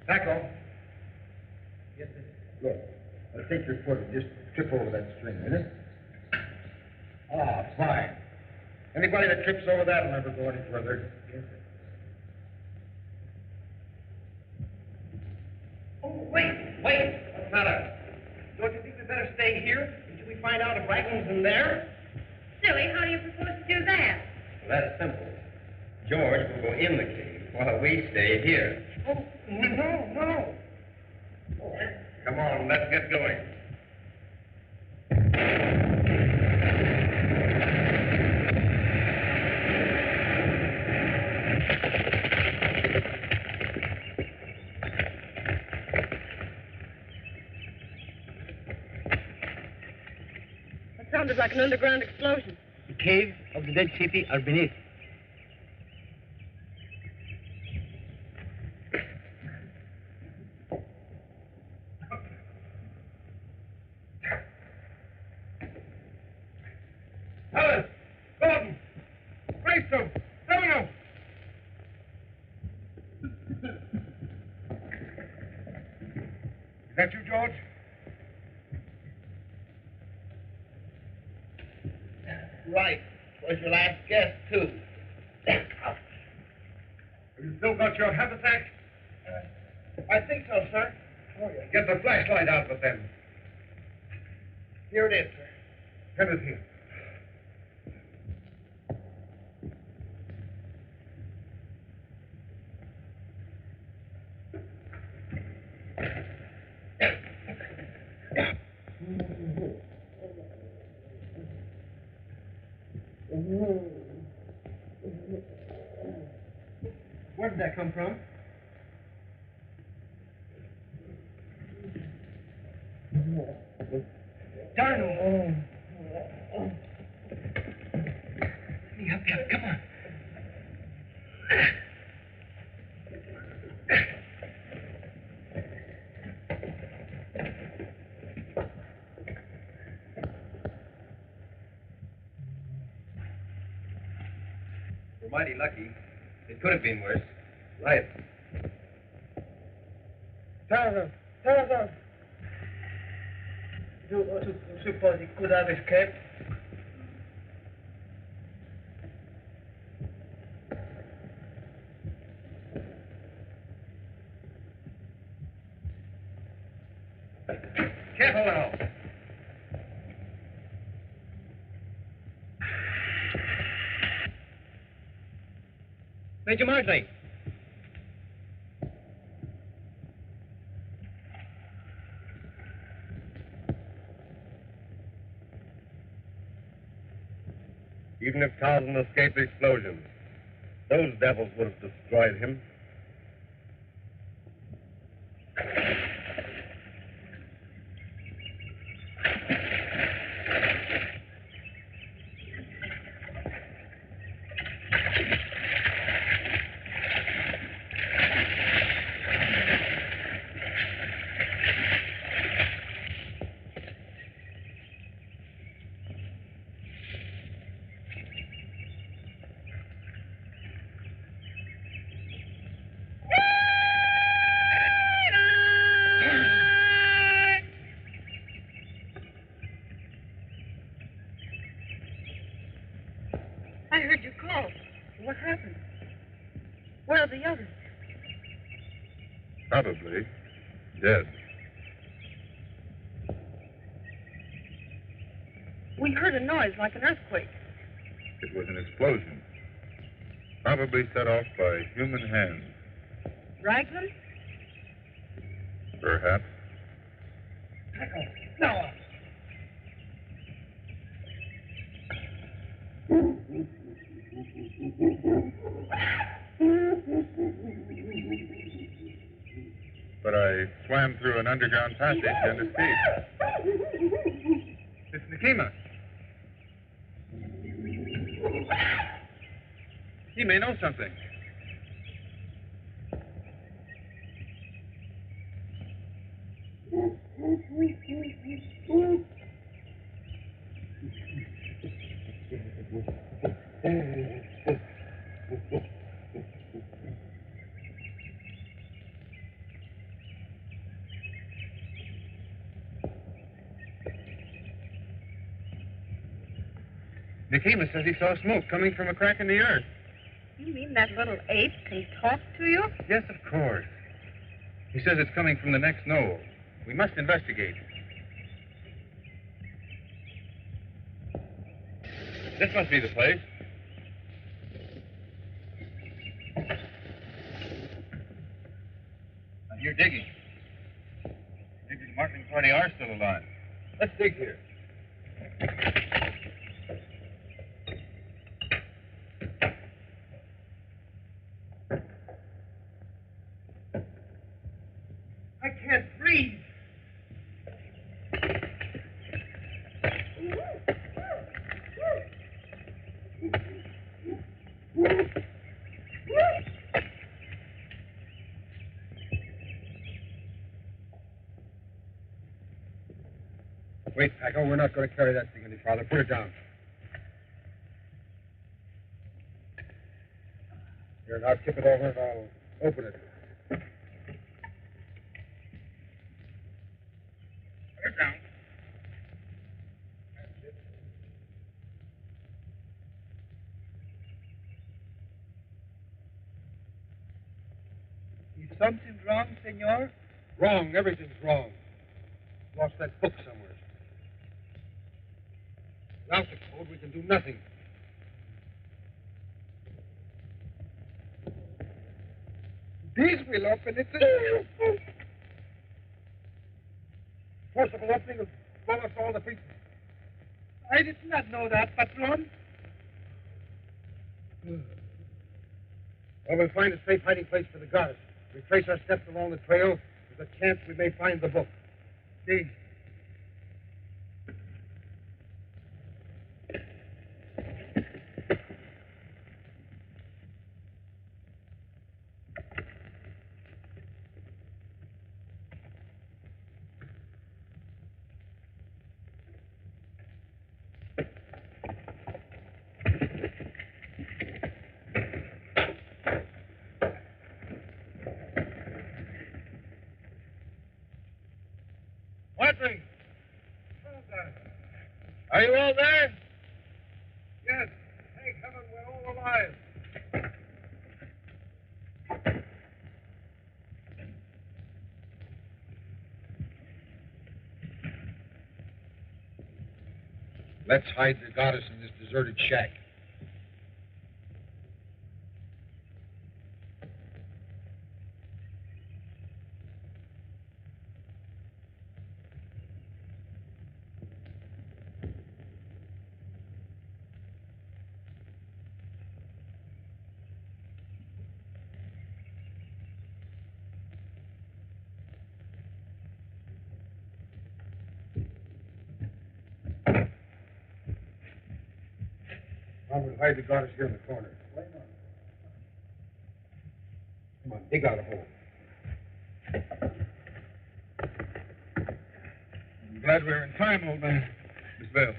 Tackle. Yes, sir. Good. Now take your foot and just trip over that string, will you? Ah, fine. Anybody that trips over that will never go any further. Yes, sir. Oh, wait. What's the matter? Don't you think we better stay here until we find out if Ragglin's in there? Silly, how do you propose to do that? That's simple. George will go in the cave while we stay here. Oh, no. Come on, let's get going. That sounded sounded like an underground explosion. The caves of the dead city are beneath. Alice! Gordon! Greystone! Domino! Is that you, George? Right. Was your last guess, too. Have you still got your haversack? I think so, sir. Oh, yeah. Get the flashlight out of it, then. Here it is, sir. Send it here. Where did that come from? Darno! Let me help you. Come on. We're mighty lucky. It could have been worse. Right. Tarzan! Tarzan! Do you suppose he could have escaped? Careful now. Major Martley! Even if Tarzan escaped the explosion, those devils would have destroyed him. I heard you call. What happened? Where are the others? Probably dead. We heard a noise like an earthquake. It was an explosion. Probably set off by human hands. Raglan? Perhaps. No! But I swam through an underground passage and escaped. It's Nikima. He may know something. Nikima says he saw smoke coming from a crack in the earth. You mean that little ape can talk to you? Yes, of course. He says it's coming from the next knoll. We must investigate. This must be the place. I hear digging. Maybe the marketing party are still alive. Let's dig here. I can't breathe. Wait, Paco, we're not going to carry that thing any farther. Put it down. Here, now tip it over and I'll open it. Put it down. That's it. Is something wrong, senor? Wrong. Everything's wrong. Lost that book somewhere. Without the code, we can do nothing. This will open it. Forcible opening will blow us all to pieces. I did not know that, Patron. Well, we'll find a safe hiding place for the goddess. Retrace our steps along the trail. There's a chance we may find the book. See. Watson! Are you all there? Yes. Thank heaven we're all alive. Let's hide the goddess in this deserted shack. I will hide the goddess here in the corner. Why not? Come on, dig out a hole. I'm glad we're in time, old man. Miss Bell.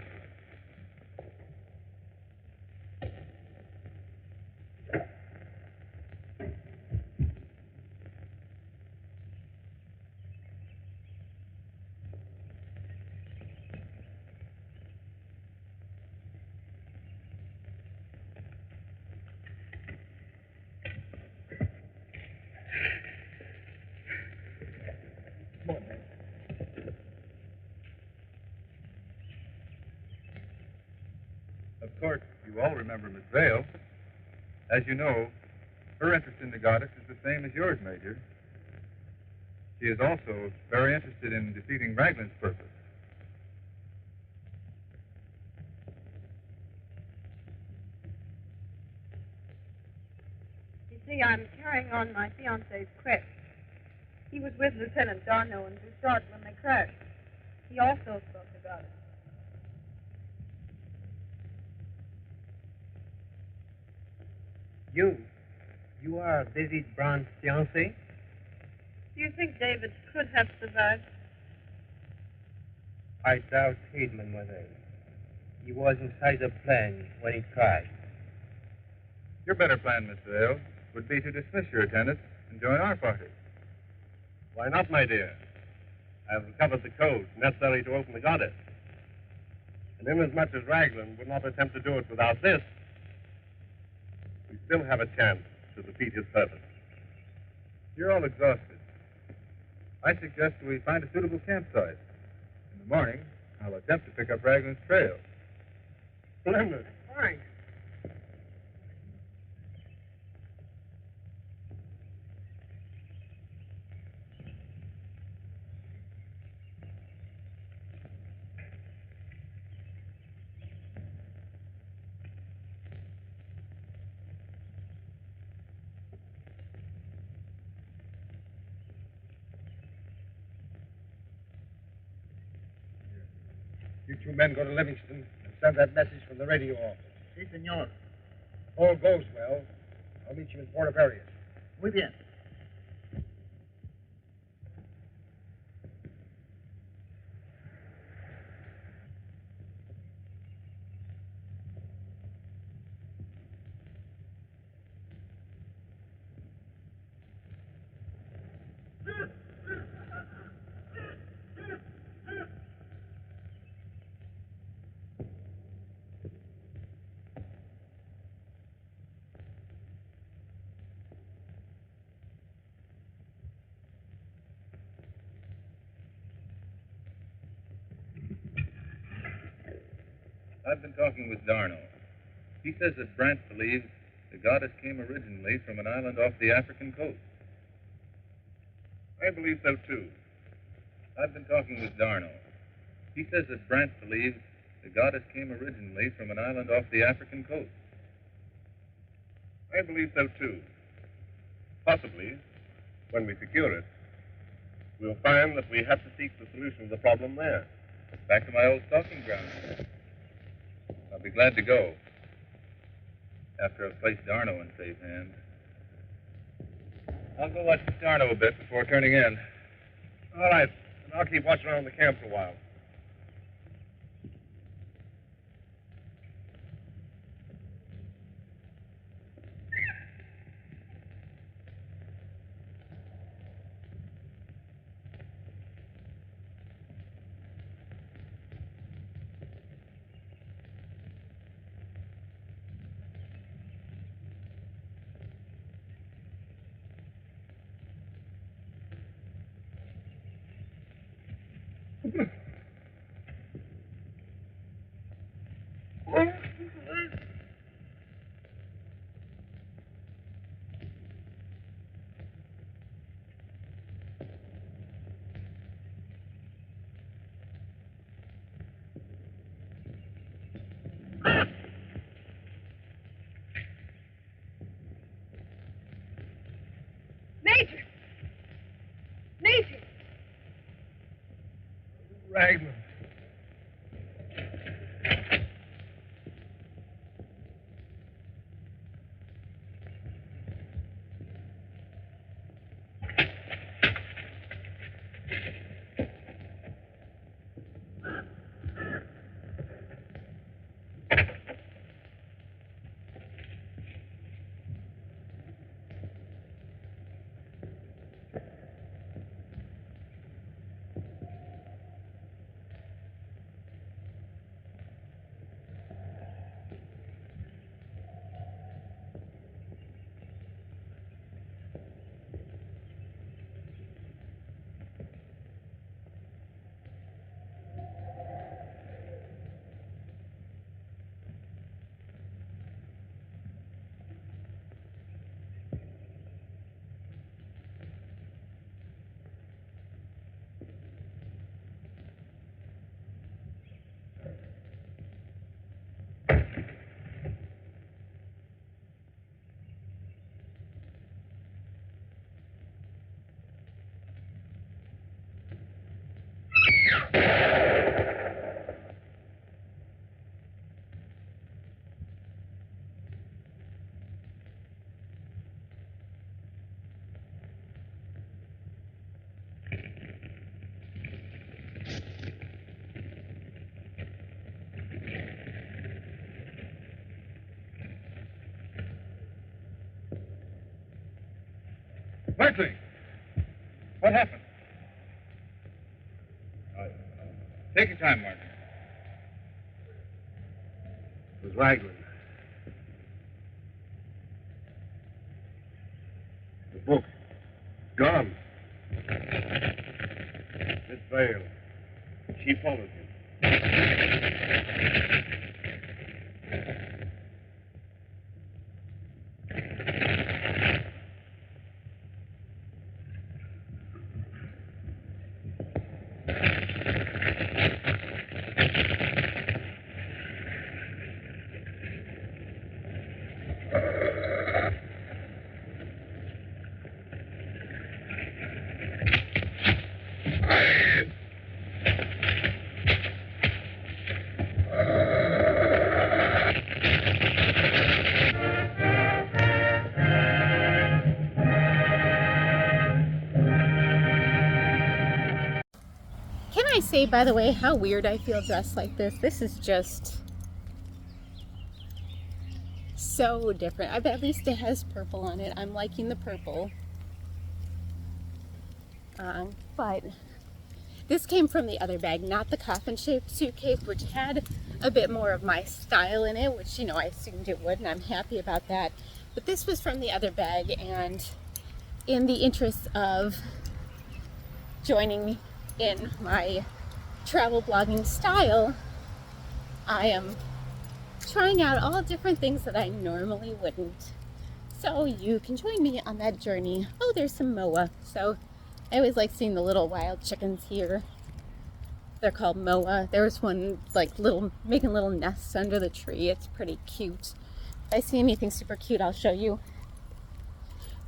Of course, you all remember Miss Vale. As you know, her interest in the goddess is the same as yours, Major. She is also very interested in defeating Raglan's purpose. You see, I'm carrying on my fiancé's quest. He was with Lieutenant Darno and Bouchard when they crashed. He also spoke about it. You are David Brown's fiancé? Do you think David could have survived? I doubt it, mademoiselle. He was inside the plane when it crashed. Your better plan, Miss Vale, would be to dismiss your attendants and join our party. Why not, my dear? I have recovered the codes necessary to open the goddess. And inasmuch as Raglan would not attempt to do it without this, we still have a chance to defeat his purpose. You're all exhausted. I suggest we find a suitable campsite. In the morning, I'll attempt to pick up Raglan's trail. Splendid. Thanks. You two men go to Livingston and send that message from the radio office. Si, senor. If all goes well, I'll meet you in Port Avarias. Muy bien. I've been talking with Darno. He says that Brant believes the goddess came originally from an island off the African coast. I believe so, too. I've been talking with Darno. He says that Brant believes the goddess came originally from an island off the African coast. I believe so, too. Possibly, when we secure it, we'll find that we have to seek the solution of the problem there. Back to my old stalking ground. I'll be glad to go. After I've placed Darno in safe hands. I'll go watch Darno a bit before turning in. All right, and I'll keep watching around the camp for a while. Major! Major! Raglan. Berkeley! What happened? Take your time, Martin. It was Raglan. The book. Gone. Miss Vale. She followed him. Can I say, by the way, how weird I feel dressed like this? This is just so different. At least it has purple on it. I'm liking the purple. But this came from the other bag, not the coffin-shaped suitcase, which had a bit more of my style in it, which, you know, I assumed it would, and I'm happy about that. But this was from the other bag, and in the interest of joining in my travel blogging style, I am trying out all different things that I normally wouldn't. So you can join me on that journey. Oh, there's some moa. So I always like seeing the little wild chickens here. They're called moa. There's one like making little nests under the tree. It's pretty cute. If I see anything super cute, I'll show you.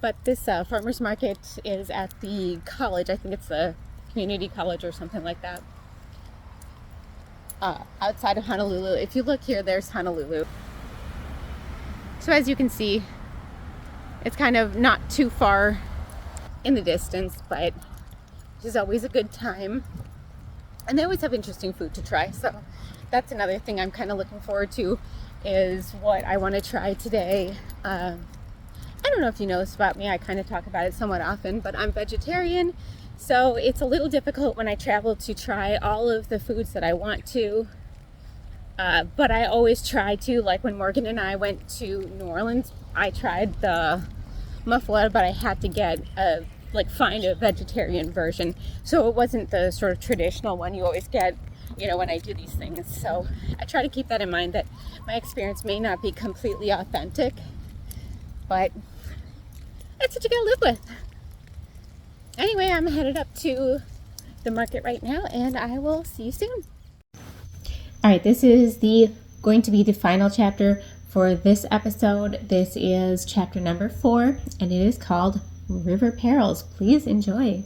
But this farmer's market is at the college. I think it's the community college or something like that. Outside of Honolulu. If you look here, there's Honolulu. So as you can see, it's kind of not too far in the distance, but it's always a good time. And they always have interesting food to try. So that's another thing I'm kind of looking forward to, is what I want to try today. I don't know if you know this about me. I kind of talk about it somewhat often, but I'm vegetarian. So it's a little difficult when I travel to try all of the foods that I want to. But I always try to, like when Morgan and I went to New Orleans, I tried the muffaletta, but I had to find a vegetarian version. So it wasn't the sort of traditional one you always get, when I do these things. So I try to keep that in mind, that my experience may not be completely authentic, but that's what you gotta live with. Anyway, I'm headed up to the market right now, and I will see you soon. All right, this is going to be the final chapter for this episode. This is chapter number 4, and it is called River Perils. Please enjoy.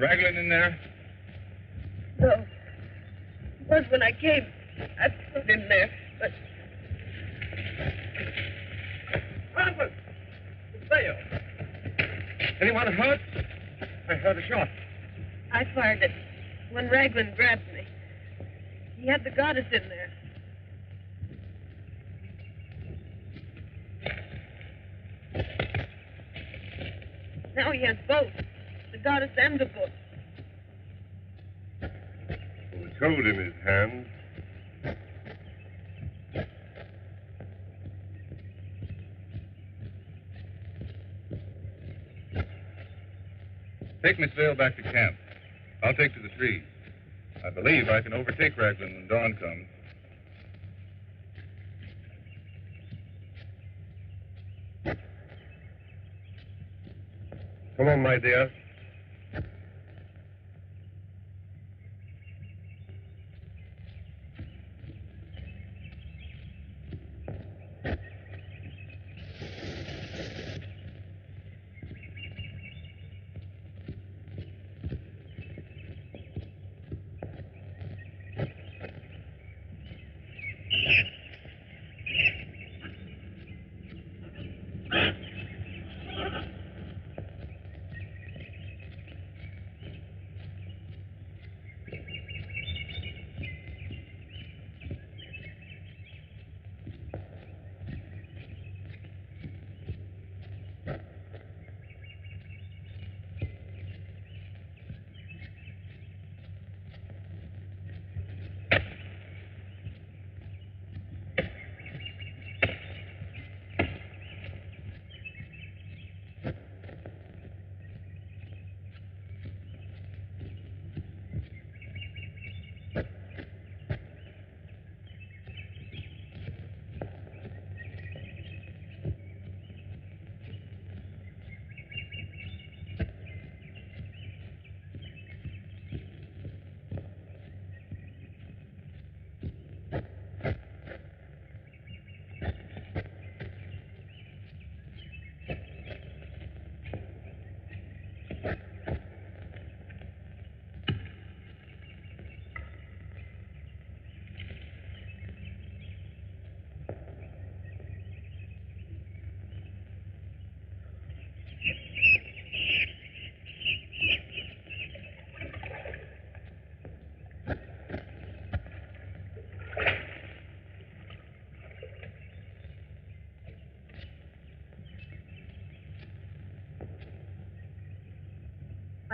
Raglan in there? No. It was when I came. I put him there, but... Raglan! It's Dale. Anyone hurt? I heard a shot. I fired it when Raglan grabbed me. He had the goddess in there. Now he has both, the goddess and the book. With a code in his hand. Take Miss Vale back to camp. I'll take to the trees. I believe I can overtake Raglan when dawn comes. Come on, my dear.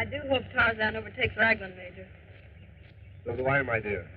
I do hope Tarzan overtakes Raglan, Major. So do I, my dear.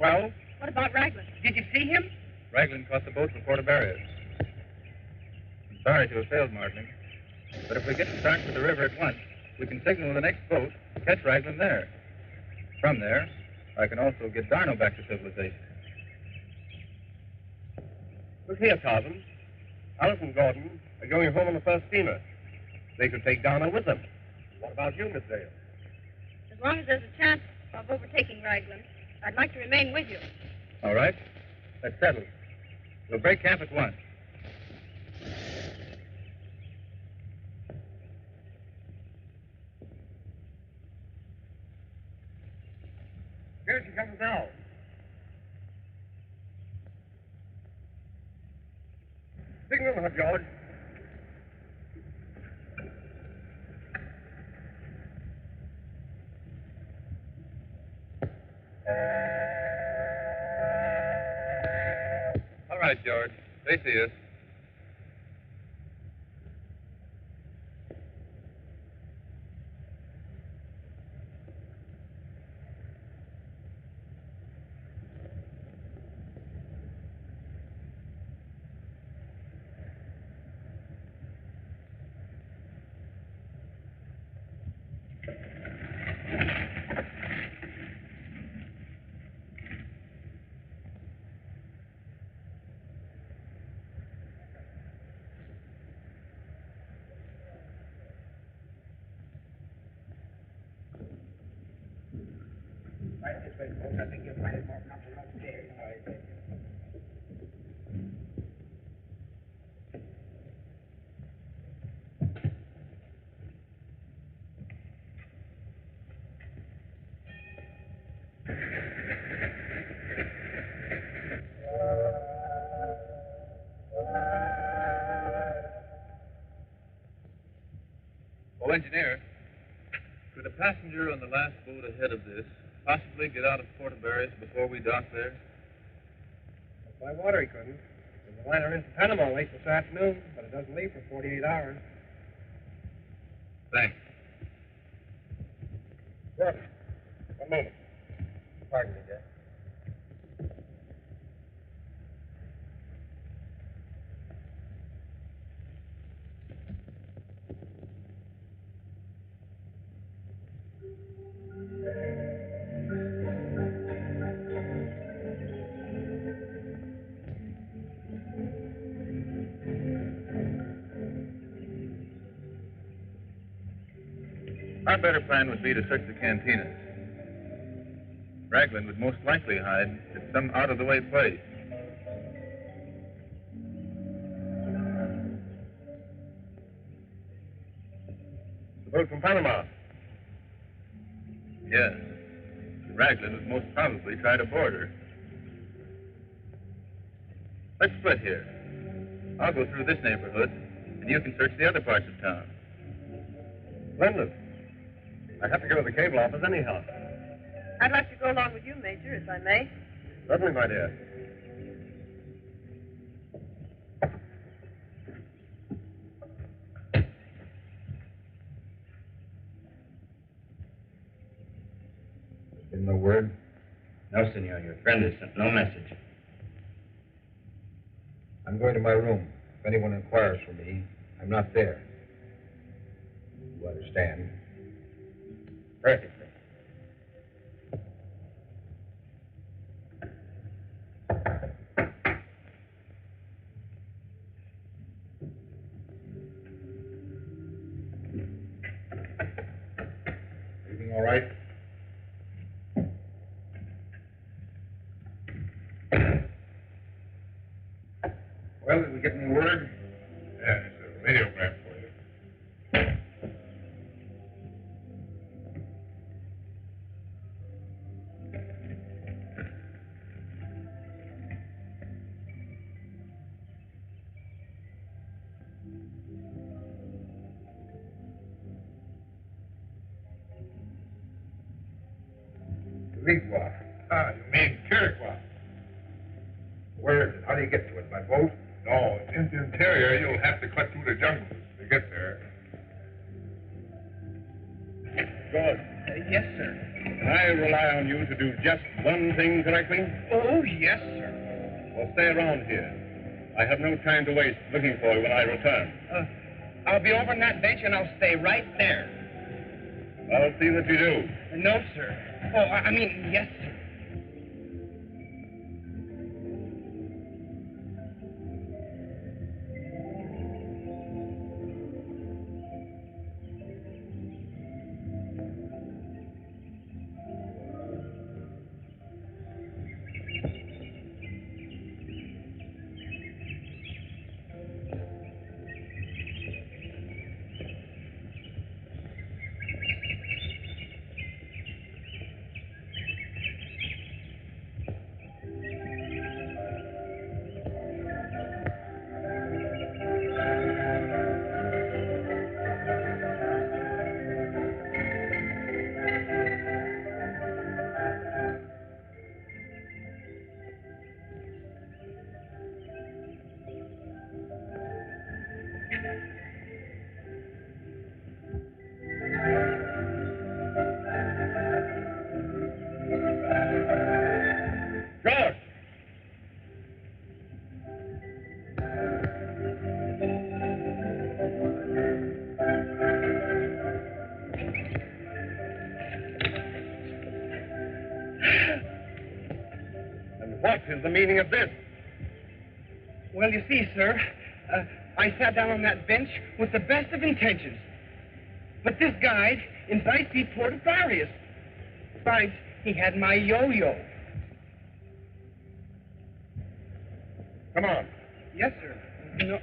Well? What about Raglan? Did you see him? Raglan caught the boat before the barriers. I'm sorry to have failed, Martling. But if we get to start for the river at once, we can signal the next boat to catch Raglan there. From there, I can also get Darno back to civilization. Look here, Tarzan. Alice and Gordon are going home on the first steamer. They could take Darno with them. What about you, Miss Dale? As long as there's a chance of overtaking Raglan, I'd like to remain with you. All right. That's settled. We'll break camp at once. Here she comes now. Signal her, George. All right, George. They see us. Right this way, folks. I think you'll find it more comfortable upstairs. All right, thank you. Oh, engineer, could a passenger on the last boat ahead of this possibly get out of Puerto Barrios before we dock there? By water, he couldn't. There's a liner into Panama late this afternoon, but it doesn't leave for 48 hours. Thanks. Gordon, one moment. Pardon me, Jack. Our better plan would be to search the cantinas. Raglan would most likely hide at some out-of-the-way place. The boat from Panama. Yes. Raglan would most probably try to board her. Let's split here. I'll go through this neighborhood, and you can search the other parts of town. Splendid. I have to go to the cable office anyhow. I'd like to go along with you, Major, if I may. Certainly, my dear. Been no word? No, senor. Your friend has sent no message. I'm going to my room. If anyone inquires for me, I'm not there. You understand? Perfectly. Everything all right? Well, did we get any word? Yeah, it's a radiogram for you. Ligua. Ah, you mean Kirikwa? Where is it? How do you get to it? By boat? No, in the interior, you'll have to cut through the jungles to get there. Good. Yes, sir. I rely on you to do just one thing correctly? Oh, yes, sir. Well, stay around here. I have no time to waste looking for you when I return. I'll be over on that bench and I'll stay right there. I'll see that you do. No, sir. Oh, I mean, yes, sir. George! And what is the meaning of this? Well, you see, sir, I sat down on that bench with the best of intentions. But this guide invites me Portafarius. Besides, he had my yo-yo. Come on. Yes, sir. No.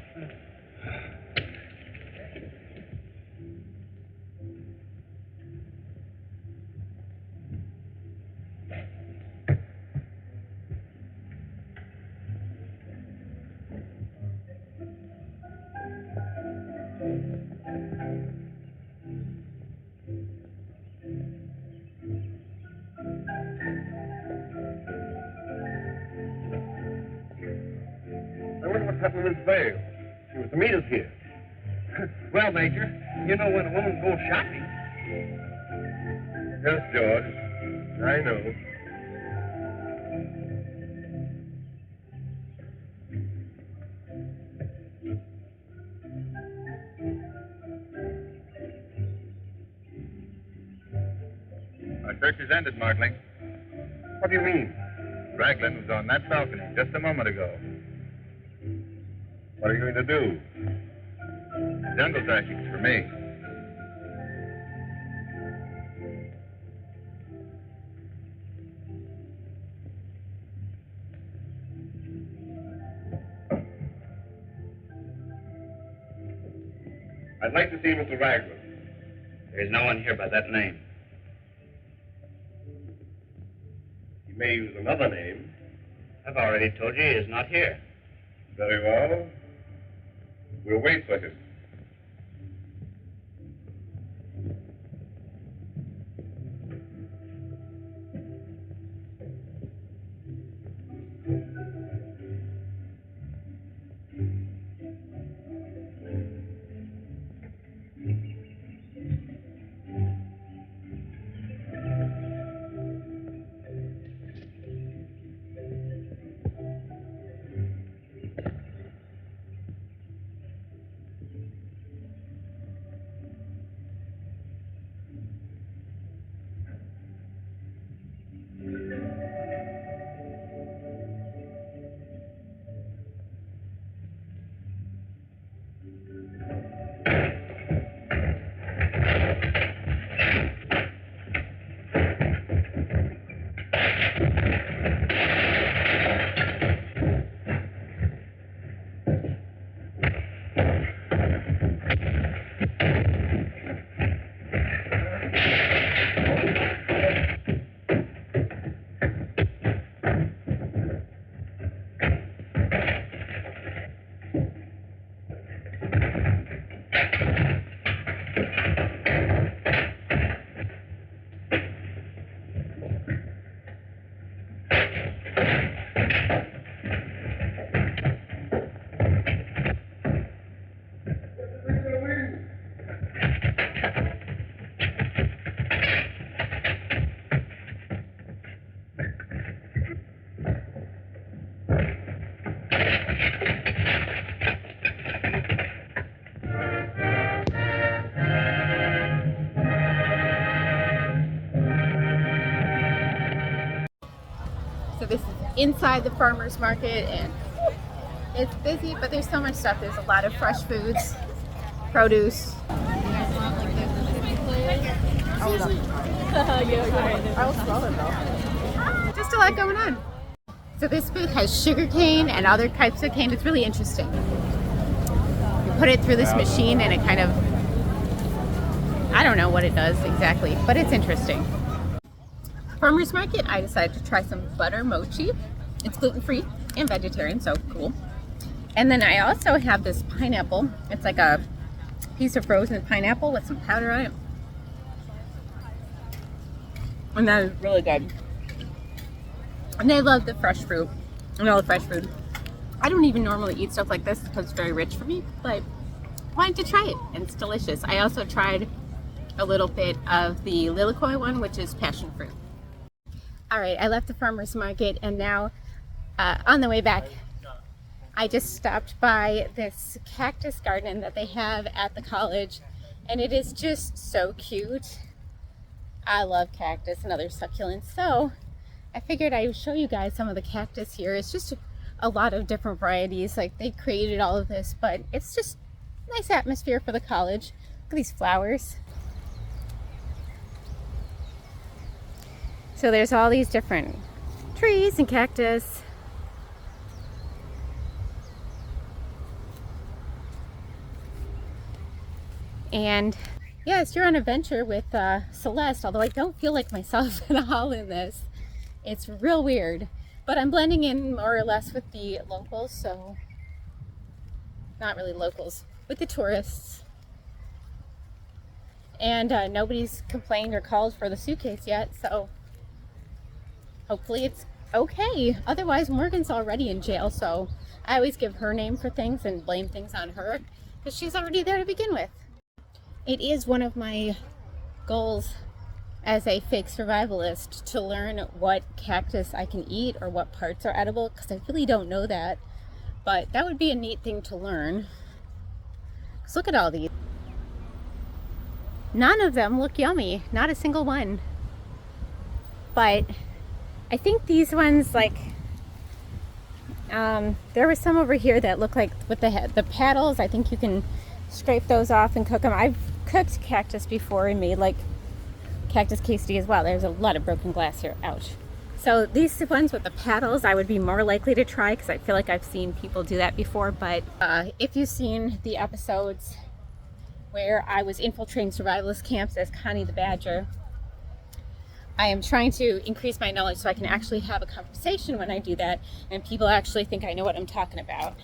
I wonder what's happened to Miss Vale. She was to meet us here. Well, Major, you know when a woman goes shopping. Yes, George. I know. Our search is ended, Martling. What do you mean? Raglan was on that balcony just a moment ago. What are you going to do? Jungle tactics for me. I'd like to see Mr. Raglan. There's no one here by that name. He may use another name. I've already told you he is not here. Very well. We'll wait for him. inside the farmer's market, and it's busy, but there's so much stuff. There's a lot of fresh foods, produce. I'll smell it though. Just a lot going on. So this booth has sugar cane and other types of cane. It's really interesting. You put it through this machine and it kind of, I don't know what it does exactly, but it's interesting. Farmer's market, I decided to try some butter mochi. It's gluten-free and vegetarian, so cool. And then I also have this pineapple. It's like a piece of frozen pineapple with some powder on it. And that is really good. And I love the fresh fruit and all the fresh food. I don't even normally eat stuff like this because it's very rich for me, but I wanted to try it and it's delicious. I also tried a little bit of the Lilikoi one, which is passion fruit. All right, I left the farmer's market and now on the way back, I just stopped by this cactus garden that they have at the college, and it is just so cute. I love cactus and other succulents, so I figured I would show you guys some of the cactus here. It's just a lot of different varieties. Like, they created all of this, but it's just a nice atmosphere for the college. Look at these flowers. So there's all these different trees and cactus. And yes, you're on adventure with Celeste, although I don't feel like myself at all in this. It's real weird, but I'm blending in more or less with the locals, so not really locals, with the tourists. And nobody's complained or called for the suitcase yet, so hopefully it's okay. Otherwise, Morgan's already in jail, so I always give her name for things and blame things on her because she's already there to begin with. It is one of my goals as a fake survivalist to learn what cactus I can eat or what parts are edible, because I really don't know that, but that would be a neat thing to learn. Because look at all these. None of them look yummy, not a single one. But I think these ones, like, there were some over here that look like with the paddles. I think you can scrape those off and cook them. I've cooked cactus before and made like cactus quesadillas as well. There's a lot of broken glass here. Ouch. So these ones with the paddles I would be more likely to try because I feel like I've seen people do that before. But if you've seen the episodes where I was infiltrating survivalist camps as Connie the Badger, I am trying to increase my knowledge so I can actually have a conversation when I do that and people actually think I know what I'm talking about.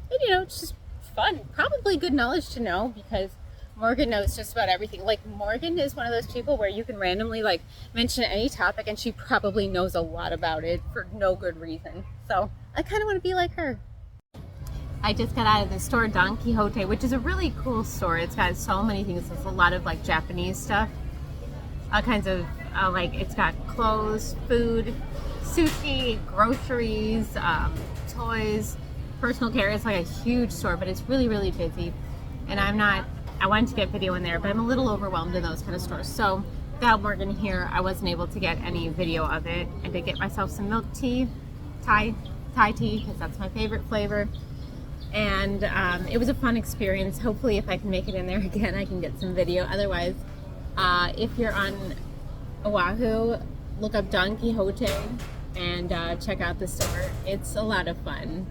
And you know, it's just fun. Probably good knowledge to know because Morgan knows just about everything. Like, Morgan is one of those people where you can randomly like mention any topic and she probably knows a lot about it for no good reason. So I kind of want to be like her. I just got out of the store Don Quixote, which is a really cool store. It's got so many things. There's a lot of like Japanese stuff, all kinds of like, it's got clothes, food, sushi, groceries, toys, personal care. It's like a huge store, but it's really, really busy. And I wanted to get video in there, but I'm a little overwhelmed in those kind of stores. So without Morgan here, I wasn't able to get any video of it. I did get myself some milk tea, Thai tea, because that's my favorite flavor. And it was a fun experience. Hopefully if I can make it in there again, I can get some video. Otherwise, if you're on Oahu, look up Don Quixote and check out the store. It's a lot of fun.